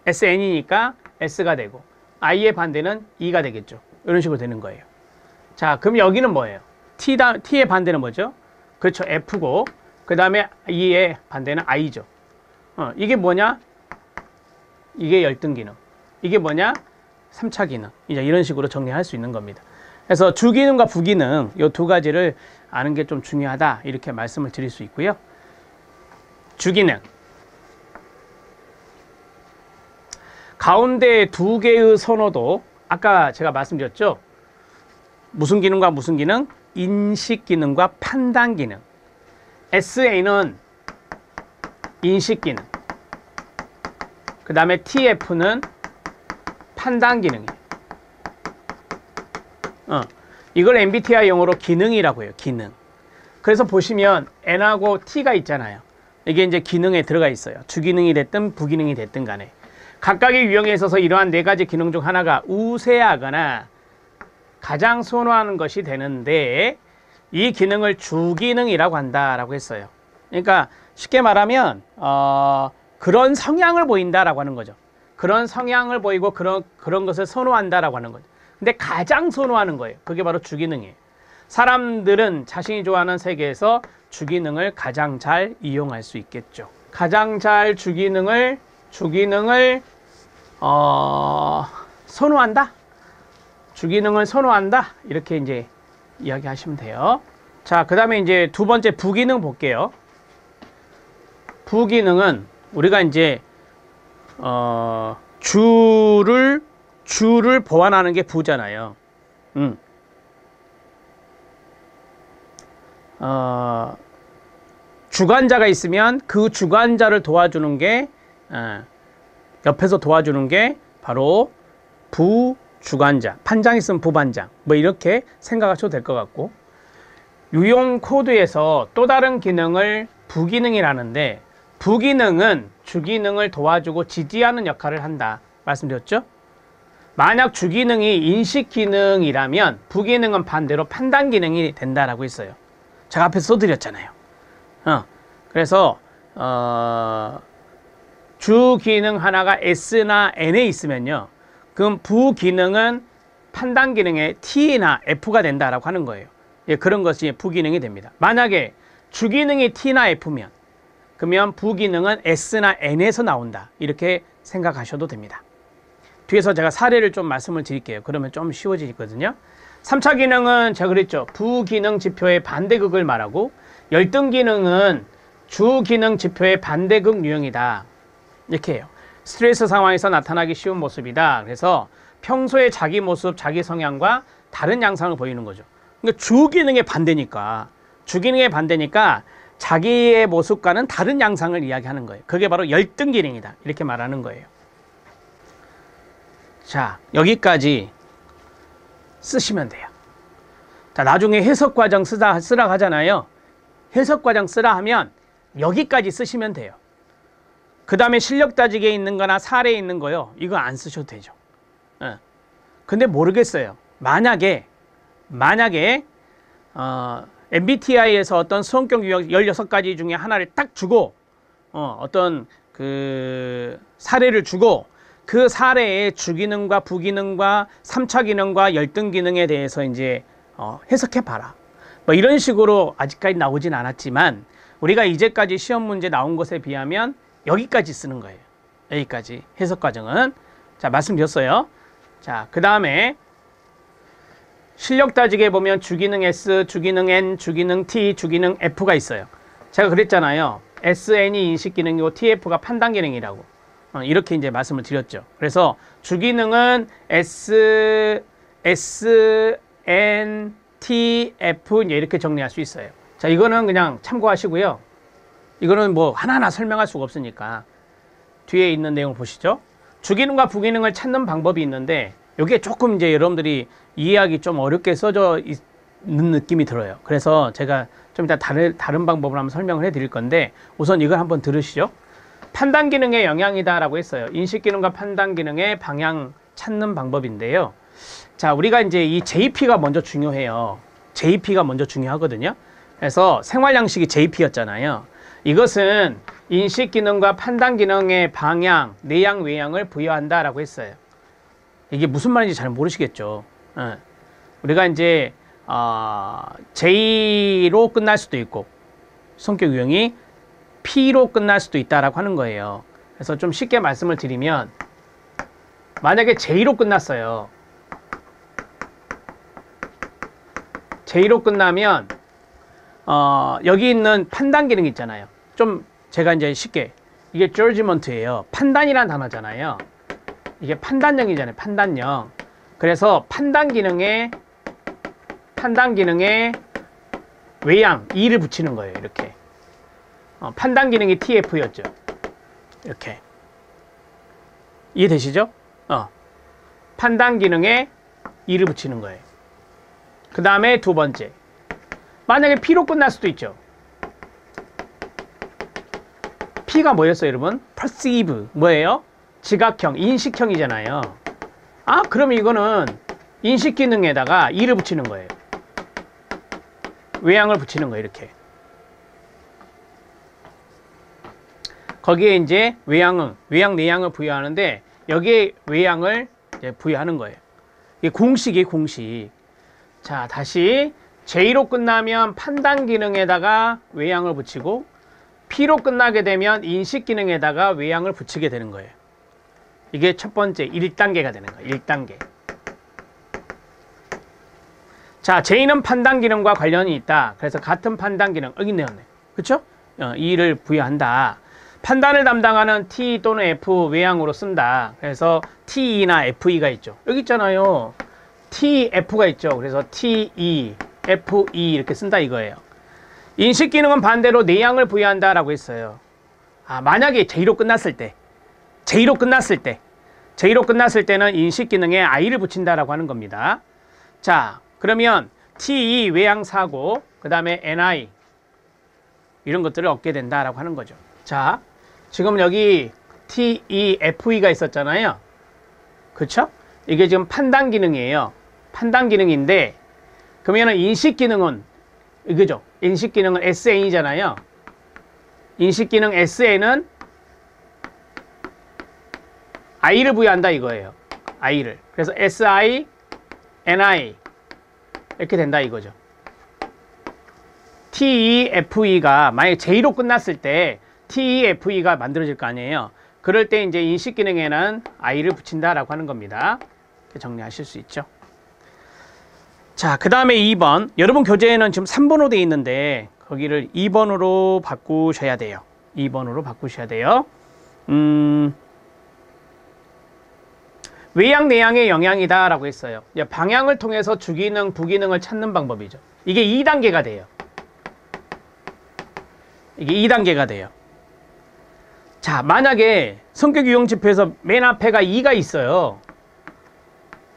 sn이니까 s가 되고 i의 반대는 e가 되겠죠. 이런 식으로 되는 거예요. 자, 그럼 여기는 뭐예요? t의 반대는 뭐죠? 그렇죠, f고 그 다음에 e의 반대는 i죠. 이게 뭐냐? 이게 열등기능. 이게 뭐냐? 3차 기능. 이제 이런 식으로 정리할 수 있는 겁니다. 그래서 주기능과 부기능 이 두 가지를 아는 게 좀 중요하다 이렇게 말씀을 드릴 수 있고요. 주기능 가운데 두 개의 선호도 아까 제가 말씀드렸죠. 무슨 기능과 무슨 기능? 인식 기능과 판단 기능. SA는 인식 기능. 그 다음에 TF는 판단 기능이에요. 이걸 MBTI 용어로 기능이라고 해요. 기능. 그래서 보시면 N하고 T가 있잖아요. 이게 이제 기능에 들어가 있어요. 주기능이 됐든 부기능이 됐든 간에. 각각의 유형에 있어서 이러한 네 가지 기능 중 하나가 우세하거나 가장 선호하는 것이 되는데 이 기능을 주기능이라고 한다라고 했어요. 그러니까 쉽게 말하면 그런 성향을 보인다라고 하는 거죠. 그런 성향을 보이고 그런 것을 선호한다라고 하는 거죠. 근데 가장 선호하는 거예요. 그게 바로 주기능이에요. 사람들은 자신이 좋아하는 세계에서 주기능을 가장 잘 이용할 수 있겠죠. 가장 잘 주기능을 선호한다. 주기능을 선호한다. 이렇게 이제 이야기하시면 돼요. 자, 그 다음에 이제 두 번째 부기능 볼게요. 부기능은 우리가 이제 주를 보완하는 게 부잖아요. 주관자가 있으면 그 주관자를 도와주는 게 옆에서 도와주는 게 바로 부주관자. 판장 있으면 부반장. 뭐 이렇게 생각하셔도 될 것 같고, 유형 코드에서 또 다른 기능을 부기능이라는데 부기능은 주기능을 도와주고 지지하는 역할을 한다 말씀드렸죠. 만약 주기능이 인식기능이라면 부기능은 반대로 판단기능이 된다라고 했어요. 제가 앞에서 써드렸잖아요. 그래서 주기능 하나가 S나 N에 있으면요, 그럼 부기능은 판단기능의 T나 F가 된다라고 하는 거예요. 예, 그런 것이 부기능이 됩니다. 만약에 주기능이 T나 F면 그러면 부기능은 S나 N에서 나온다. 이렇게 생각하셔도 됩니다. 뒤에서 제가 사례를 좀 말씀을 드릴게요. 그러면 좀 쉬워지거든요. 3차 기능은 제가 그랬죠. 부기능 지표의 반대극을 말하고 열등 기능은 주기능 지표의 반대극 유형이다. 이렇게 해요. 스트레스 상황에서 나타나기 쉬운 모습이다. 그래서 평소에 자기 모습, 자기 성향과 다른 양상을 보이는 거죠. 그러니까 주기능의 반대니까 자기의 모습과는 다른 양상을 이야기하는 거예요. 그게 바로 열등 기능이다. 이렇게 말하는 거예요. 자, 여기까지 쓰시면 돼요. 자, 나중에 해석 과정 쓰라 하잖아요. 해석 과정 쓰라 하면 여기까지 쓰시면 돼요. 그 다음에 실력 따지기에 있는 거나 사례에 있는 거요. 이거 안 쓰셔도 되죠. 근데 모르겠어요. 만약에 MBTI에서 어떤 성격 유형 16가지 중에 하나를 딱 주고 어떤 그 사례를 주고 그 사례의 주기능과 부기능과 3차 기능과 열등 기능에 대해서 이제 해석해 봐라. 뭐 이런 식으로 아직까지 나오진 않았지만 우리가 이제까지 시험 문제 나온 것에 비하면 여기까지 쓰는 거예요. 여기까지 해석 과정은. 자, 말씀드렸어요. 자, 그 다음에 실력 따지기에 보면 주기능 S, 주기능 N, 주기능 T, 주기능 F가 있어요. 제가 그랬잖아요. SN이 인식 기능이고 TF가 판단 기능이라고. 이렇게 이제 말씀을 드렸죠. 그래서 주기능은 S, N, T, F 이렇게 정리할 수 있어요. 자, 이거는 그냥 참고하시고요. 이거는 뭐 하나하나 설명할 수가 없으니까 뒤에 있는 내용을 보시죠. 주기능과 부기능을 찾는 방법이 있는데 이게 조금 이제 여러분들이 이해하기 좀 어렵게 써져 있는 느낌이 들어요. 그래서 제가 좀 이따 다른 방법을 한번 설명을 해 드릴 건데 우선 이걸 한번 들으시죠. 판단 기능의 영향이다라고 했어요. 인식 기능과 판단 기능의 방향 찾는 방법인데요. 자, 우리가 이제 이 JP가 먼저 중요해요. JP가 먼저 중요하거든요. 그래서 생활 양식이 JP였잖아요. 이것은 인식 기능과 판단 기능의 방향, 내양, 외양을 부여한다라고 했어요. 이게 무슨 말인지 잘 모르시겠죠. 우리가 이제 J로 끝날 수도 있고 성격 유형이 P로 끝날 수도 있다라고 하는 거예요. 그래서 좀 쉽게 말씀을 드리면 만약에 J로 끝났어요. J로 끝나면 여기 있는 판단 기능 있잖아요. 좀 제가 이제 쉽게 이게 judgment예요. 판단이라는 단어잖아요. 이게 판단형이잖아요. 판단형. 그래서 판단 기능에 외양 E를 붙이는 거예요. 이렇게. 판단 기능이 TF였죠. 이렇게. 이해되시죠? 판단 기능에 E를 붙이는 거예요. 그 다음에 두 번째. 만약에 P로 끝날 수도 있죠. P가 뭐였어요, 여러분? perceive. 뭐예요? 지각형, 인식형이잖아요. 그러면 이거는 인식 기능에다가 E를 붙이는 거예요. 외양을 붙이는 거예요, 이렇게. 거기에 이제 외양, 내양을 부여하는데 여기에 외양을 이제 부여하는 거예요. 이게 공식이 공식. 자, 다시 J로 끝나면 판단 기능에다가 외양을 붙이고 P로 끝나게 되면 인식 기능에다가 외양을 붙이게 되는 거예요. 이게 첫 번째 1단계가 되는 거예요. 1단계. 자, J는 판단 기능과 관련이 있다. 그래서 같은 판단 기능, 여기 있네요. 그렇죠? E를 부여한다. 판단을 담당하는 T 또는 F 외양으로 쓴다. 그래서 TE나 FE가 있죠. 여기 있잖아요. TF가 있죠. 그래서 TE, FE 이렇게 쓴다 이거예요. 인식 기능은 반대로 내양을 부여한다라고 했어요. 만약에 J로 끝났을 때는 인식 기능에 I를 붙인다라고 하는 겁니다. 자, 그러면 TE 외양 사고, 그 다음에 NI 이런 것들을 얻게 된다라고 하는 거죠. 자, 지금 여기 TEFE가 있었잖아요. 그렇죠? 이게 지금 판단 기능이에요. 판단 기능인데 그러면은 인식 기능은 이거죠. 인식 기능은 SN이잖아요. 인식 기능 SN은 I를 부여한다 이거예요. I를. 그래서 SI, NI 이렇게 된다 이거죠. TEFE가 만약에 J로 끝났을 때 TEFE가 만들어질 거 아니에요. 그럴 때 이제 인식 기능에는 I를 붙인다라고 하는 겁니다. 이렇게 정리하실 수 있죠. 자, 그 다음에 2번. 여러분 교재에는 지금 3번으로 되어 있는데 거기를 2번으로 바꾸셔야 돼요. 2번으로 바꾸셔야 돼요. 외양 내양의 영향이다 라고 했어요. 방향을 통해서 주기능, 부기능을 찾는 방법이죠. 이게 2단계가 돼요. 이게 2단계가 돼요. 자, 만약에 성격 유형 지표에서 맨 앞에가 2가 있어요.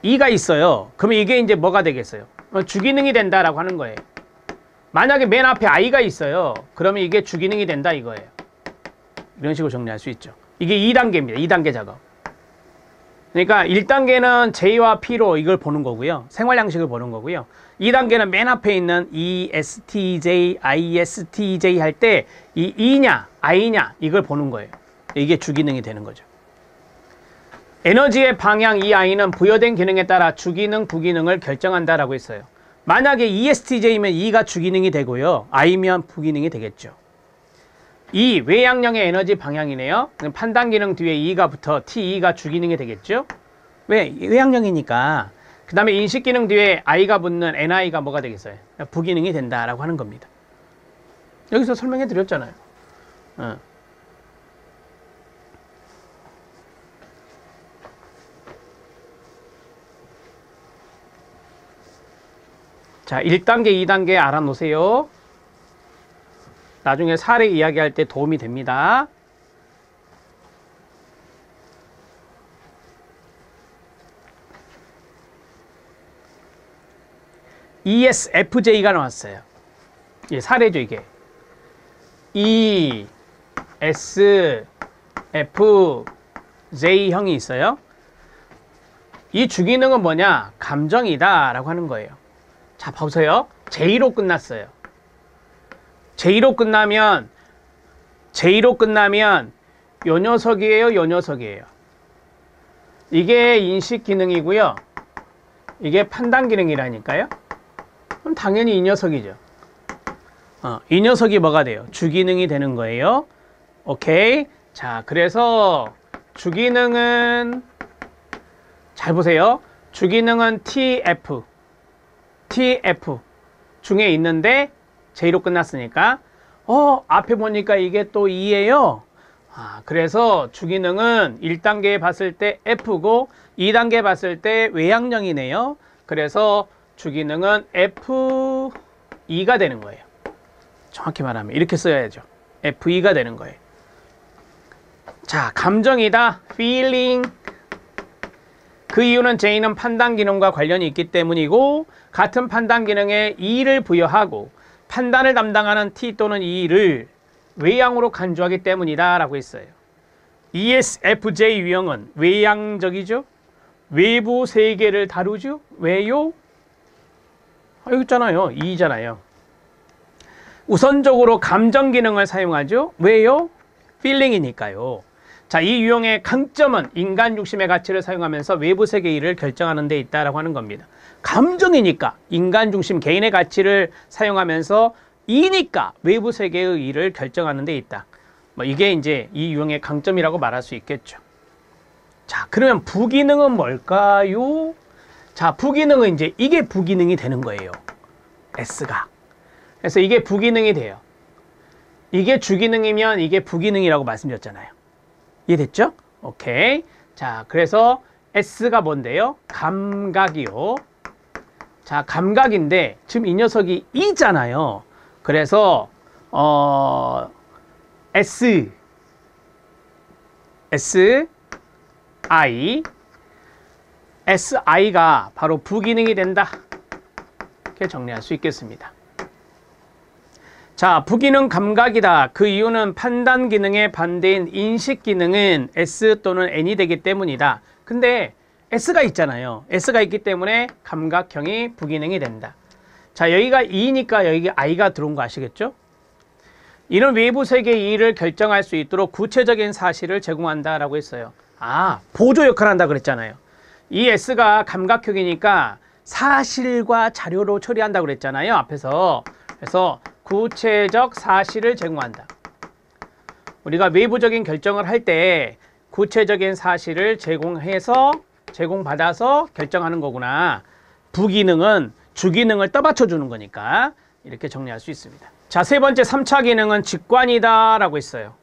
2가 있어요. 그러면 이게 이제 뭐가 되겠어요? 주기능이 된다라고 하는 거예요. 만약에 맨 앞에 I가 있어요. 그러면 이게 주기능이 된다 이거예요. 이런 식으로 정리할 수 있죠. 이게 2단계입니다. 2단계 작업. 그러니까 1단계는 J와 P로 이걸 보는 거고요. 생활 양식을 보는 거고요. 2단계는 맨 앞에 있는 ESTJ, ISTJ 할 때 이 E냐, I냐 이걸 보는 거예요. 이게 주기능이 되는 거죠. 에너지의 방향 이 I는 부여된 기능에 따라 주기능, 부기능을 결정한다라고 했어요. 만약에 ESTJ면 E가 주기능이 되고요. I면 부기능이 되겠죠. 이 외양령의 에너지 방향이네요. 판단 기능 뒤에 E가 붙어 TE가 주기능이 되겠죠. 왜? 외양령이니까. 그 다음에 인식 기능 뒤에 I가 붙는 NI가 뭐가 되겠어요? 부기능이 된다라고 하는 겁니다. 여기서 설명해 드렸잖아요. 자, 1단계, 2단계 알아놓으세요. 나중에 사례 이야기할 때 도움이 됩니다. ESFJ가 나왔어요. 예, 사례죠, 이게. ESFJ형이 있어요. 이 주기능은 뭐냐? 감정이다 라고 하는 거예요. 자, 보세요. J로 끝났어요. J로 끝나면 요 녀석이에요, 요 녀석이에요. 이게 인식 기능이고요. 이게 판단 기능이라니까요. 그럼 당연히 이 녀석이죠. 이 녀석이 뭐가 돼요? 주기능이 되는 거예요. 오케이. 자, 그래서 주기능은 잘 보세요. 주기능은 TF 중에 있는데 J로 끝났으니까 앞에 보니까 이게 또 2예요. 그래서 주기능은 1단계에 봤을 때 F고 2단계에 봤을 때 외양령이네요. 그래서 주기능은 F2가 되는 거예요. 정확히 말하면 이렇게 써야죠. F2가 되는 거예요. 자, 감정이다. feeling. 그 이유는 J는 판단 기능과 관련이 있기 때문이고 같은 판단 기능에 E를 부여하고 판단을 담당하는 T 또는 E를 외양으로 간주하기 때문이다 라고 했어요. ESFJ 유형은 외양적이죠. 외부 세계를 다루죠. 왜요? 여기 있잖아요. E잖아요. 우선적으로 감정 기능을 사용하죠. 왜요? feeling이니까요. 자, 이 유형의 강점은 인간 중심의 가치를 사용하면서 외부 세계 일을 결정하는 데 있다라고 하는 겁니다. 감정이니까 인간 중심 개인의 가치를 사용하면서 이니까 외부 세계의 일을 결정하는 데 있다. 이게 이제 이 유형의 강점이라고 말할 수 있겠죠. 자, 그러면 부기능은 뭘까요? 자, 부기능은 이제 이게 부기능이 되는 거예요. S가. 그래서 이게 부기능이 돼요. 이게 주기능이면 이게 부기능이라고 말씀드렸잖아요. 이해됐죠? 오케이. 자, 그래서 S가 뭔데요? 감각이요. 자, 감각인데 지금 이 녀석이 E잖아요. 그래서 SI가 바로 부기능이 된다. 이렇게 정리할 수 있겠습니다. 자, 부기능 감각이다. 그 이유는 판단 기능의 반대인 인식 기능은 S 또는 N이 되기 때문이다. 근데 S가 있잖아요. S가 있기 때문에 감각형이 부기능이 된다. 자, 여기가 E니까 여기 I가 들어온 거 아시겠죠? 이는 외부 세계의 일을 결정할 수 있도록 구체적인 사실을 제공한다라고 했어요. 보조 역할을 한다 그랬잖아요. 이 S가 감각형이니까 사실과 자료로 처리한다고 그랬잖아요. 앞에서. 그래서 구체적 사실을 제공한다. 우리가 외부적인 결정을 할 때 구체적인 사실을 제공받아서 결정하는 거구나. 부기능은 주기능을 떠받쳐 주는 거니까 이렇게 정리할 수 있습니다. 자, 세 번째 3차 기능은 직관이다 라고 했어요.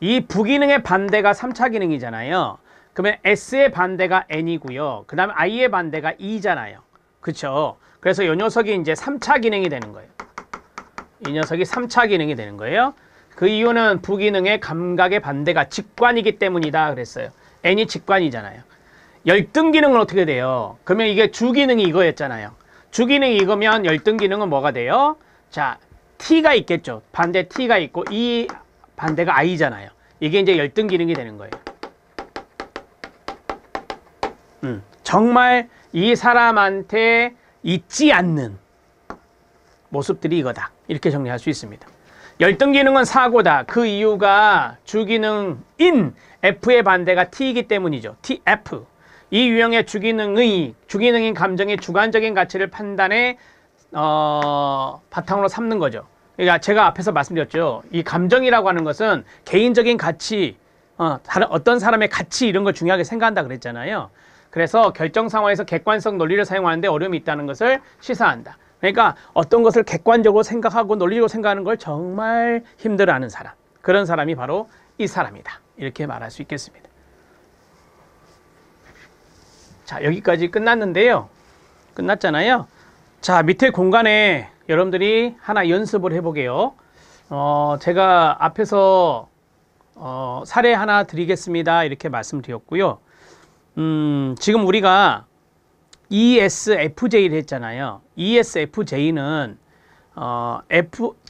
이 부기능의 반대가 3차 기능이잖아요. 그러면 S의 반대가 N이고요. 그 다음에 I의 반대가 E잖아요. 그쵸? 그래서 이 녀석이 이제 3차 기능이 되는 거예요. 이 녀석이 3차 기능이 되는 거예요. 그 이유는 부기능의 감각의 반대가 직관이기 때문이다 그랬어요. N이 직관이잖아요. 열등 기능은 어떻게 돼요? 그러면 이게 주기능이 이거였잖아요. 주기능이 이거면 열등 기능은 뭐가 돼요? 자, T가 있겠죠. 반대 T가 있고 이 반대가 I잖아요. 이게 이제 열등 기능이 되는 거예요. 정말 이 사람한테 있지 않는 모습들이 이거다. 이렇게 정리할 수 있습니다. 열등 기능은 사고다. 그 이유가 주기능인 F의 반대가 T이기 때문이죠. TF. 이 유형의 주기능인 감정의 주관적인 가치를 판단의 바탕으로 삼는 거죠. 그러니까 제가 앞에서 말씀드렸죠. 이 감정이라고 하는 것은 개인적인 가치, 어떤 사람의 가치 이런 걸 중요하게 생각한다 그랬잖아요. 그래서 결정 상황에서 객관성 논리를 사용하는데 어려움이 있다는 것을 시사한다. 그러니까 어떤 것을 객관적으로 생각하고 논리적으로 생각하는 걸 정말 힘들어하는 사람. 그런 사람이 바로 이 사람이다. 이렇게 말할 수 있겠습니다. 자, 여기까지 끝났는데요. 끝났잖아요. 자, 밑에 공간에 여러분들이 하나 연습을 해보게요. 제가 앞에서 사례 하나 드리겠습니다. 이렇게 말씀드렸고요. 지금 우리가 ESFJ를 했잖아요. ESFJ는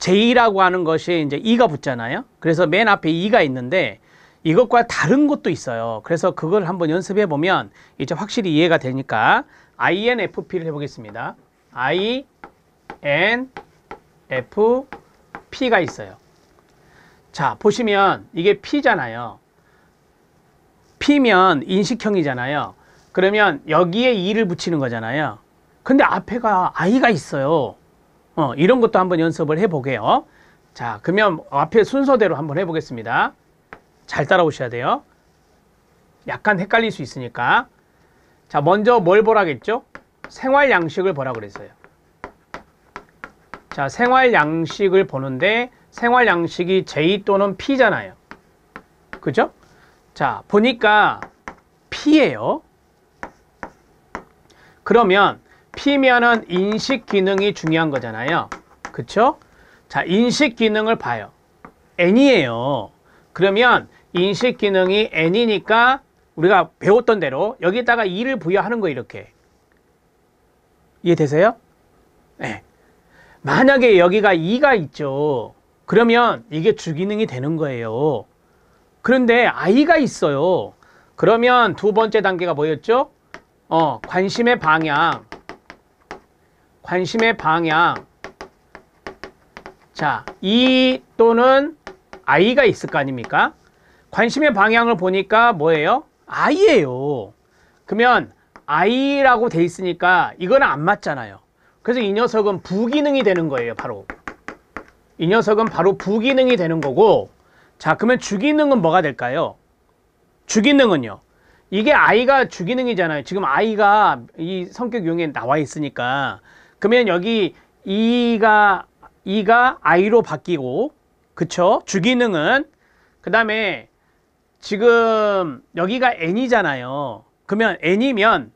J라고 하는 것이 이제 E가 붙잖아요. 그래서 맨 앞에 E가 있는데 이것과 다른 것도 있어요. 그래서 그걸 한번 연습해 보면 이제 확실히 이해가 되니까 INFP를 해보겠습니다. INFP가 있어요. 자, 보시면 이게 P잖아요. P면 인식형이잖아요. 그러면 여기에 E를 붙이는 거잖아요. 근데 앞에가 I가 있어요. 이런 것도 한번 연습을 해보게요. 자, 그러면 앞에 순서대로 한번 해보겠습니다. 잘 따라오셔야 돼요. 약간 헷갈릴 수 있으니까. 자, 먼저 뭘 보라겠죠? 생활 양식을 보라 그랬어요. 자, 생활 양식을 보는데 생활 양식이 J 또는 P잖아요. 그죠? 자, 보니까 P예요. 그러면 P면은 인식 기능이 중요한 거잖아요. 그쵸? 자, 인식 기능을 봐요. N이에요. 그러면 인식 기능이 N이니까 우리가 배웠던 대로 여기다가 E를 부여하는 거 이렇게. 이해되세요? 네. 만약에 여기가 E가 있죠. 그러면 이게 주기능이 되는 거예요. 그런데 I가 있어요. 그러면 두 번째 단계가 뭐였죠? 관심의 방향. 관심의 방향. 자, E 또는 I가 있을 거 아닙니까? 관심의 방향을 보니까 뭐예요? I예요. 그러면 I라고 돼 있으니까 이거는 안 맞잖아요. 그래서 이 녀석은 부기능이 되는 거예요, 바로. 이 녀석은 바로 부기능이 되는 거고, 자, 그러면 주기능은 뭐가 될까요? 주기능은요. 이게 I가 주기능이잖아요. 지금 I가 이 성격 유형에 나와 있으니까. 그러면 여기 E가 I로 바뀌고, 그쵸? 주기능은. 그 다음에 지금 여기가 N이잖아요. 그러면 N이면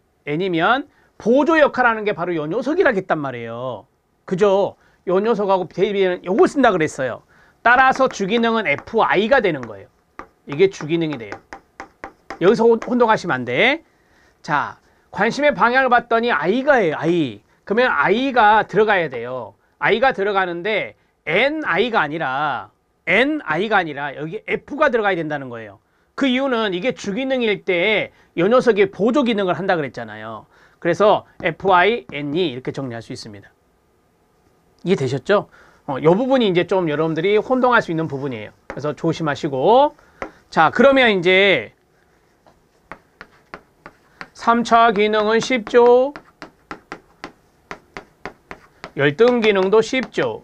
보조 역할하는 게 바로 요 녀석이라겠단 말이에요. 그죠? 요 녀석하고 대비는 요걸 쓴다 그랬어요. 따라서 주기능은 FI가 되는 거예요. 이게 주기능이 돼요. 여기서 혼동하시면 안 돼. 자, 관심의 방향을 봤더니 I가예요. I. 그러면 I가 들어가야 돼요. I가 들어가는데 NI가 아니라 여기 F가 들어가야 된다는 거예요. 그 이유는 이게 주기능일 때 이 녀석이 보조 기능을 한다 그랬잖아요. 그래서 FINE 이렇게 정리할 수 있습니다. 이해되셨죠? 이 부분이 이제 좀 여러분들이 혼동할 수 있는 부분이에요. 그래서 조심하시고. 자, 그러면 이제 3차 기능은 쉽죠? 열등 기능도 쉽죠.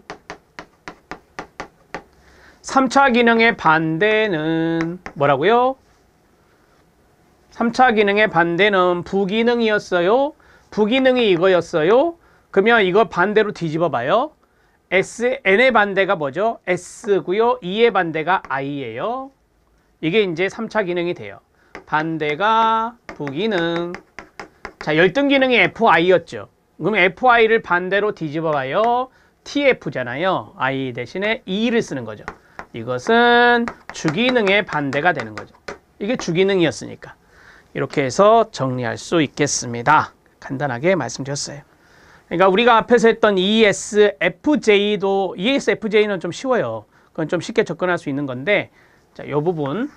3차 기능의 반대는 뭐라고요? 3차 기능의 반대는 부기능이었어요. 부기능이 이거였어요. 그러면 이거 반대로 뒤집어 봐요. N의 반대가 뭐죠? S고요. E의 반대가 I예요. 이게 이제 3차 기능이 돼요. 반대가 부기능. 자, 열등 기능이 FI였죠. 그럼 FI를 반대로 뒤집어 봐요. TF잖아요. I 대신에 E를 쓰는 거죠. 이것은 주기능의 반대가 되는 거죠. 이게 주기능이었으니까. 이렇게 해서 정리할 수 있겠습니다. 간단하게 말씀드렸어요. 그러니까 우리가 앞에서 했던 ESFJ도, ESFJ는 좀 쉬워요. 그건 좀 쉽게 접근할 수 있는 건데, 자, 이 부분,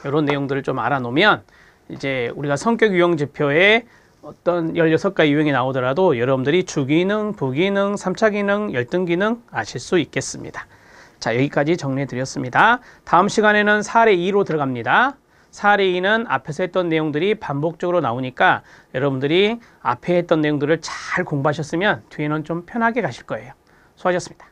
이런 내용들을 좀 알아놓으면, 이제 우리가 성격 유형 지표에 어떤 16가지 유형이 나오더라도 여러분들이 주기능, 부기능, 3차 기능, 열등 기능 아실 수 있겠습니다. 자, 여기까지 정리해 드렸습니다. 다음 시간에는 사례 2로 들어갑니다. 사례 2는 앞에서 했던 내용들이 반복적으로 나오니까 여러분들이 앞에 했던 내용들을 잘 공부하셨으면 뒤에는 좀 편하게 가실 거예요. 수고하셨습니다.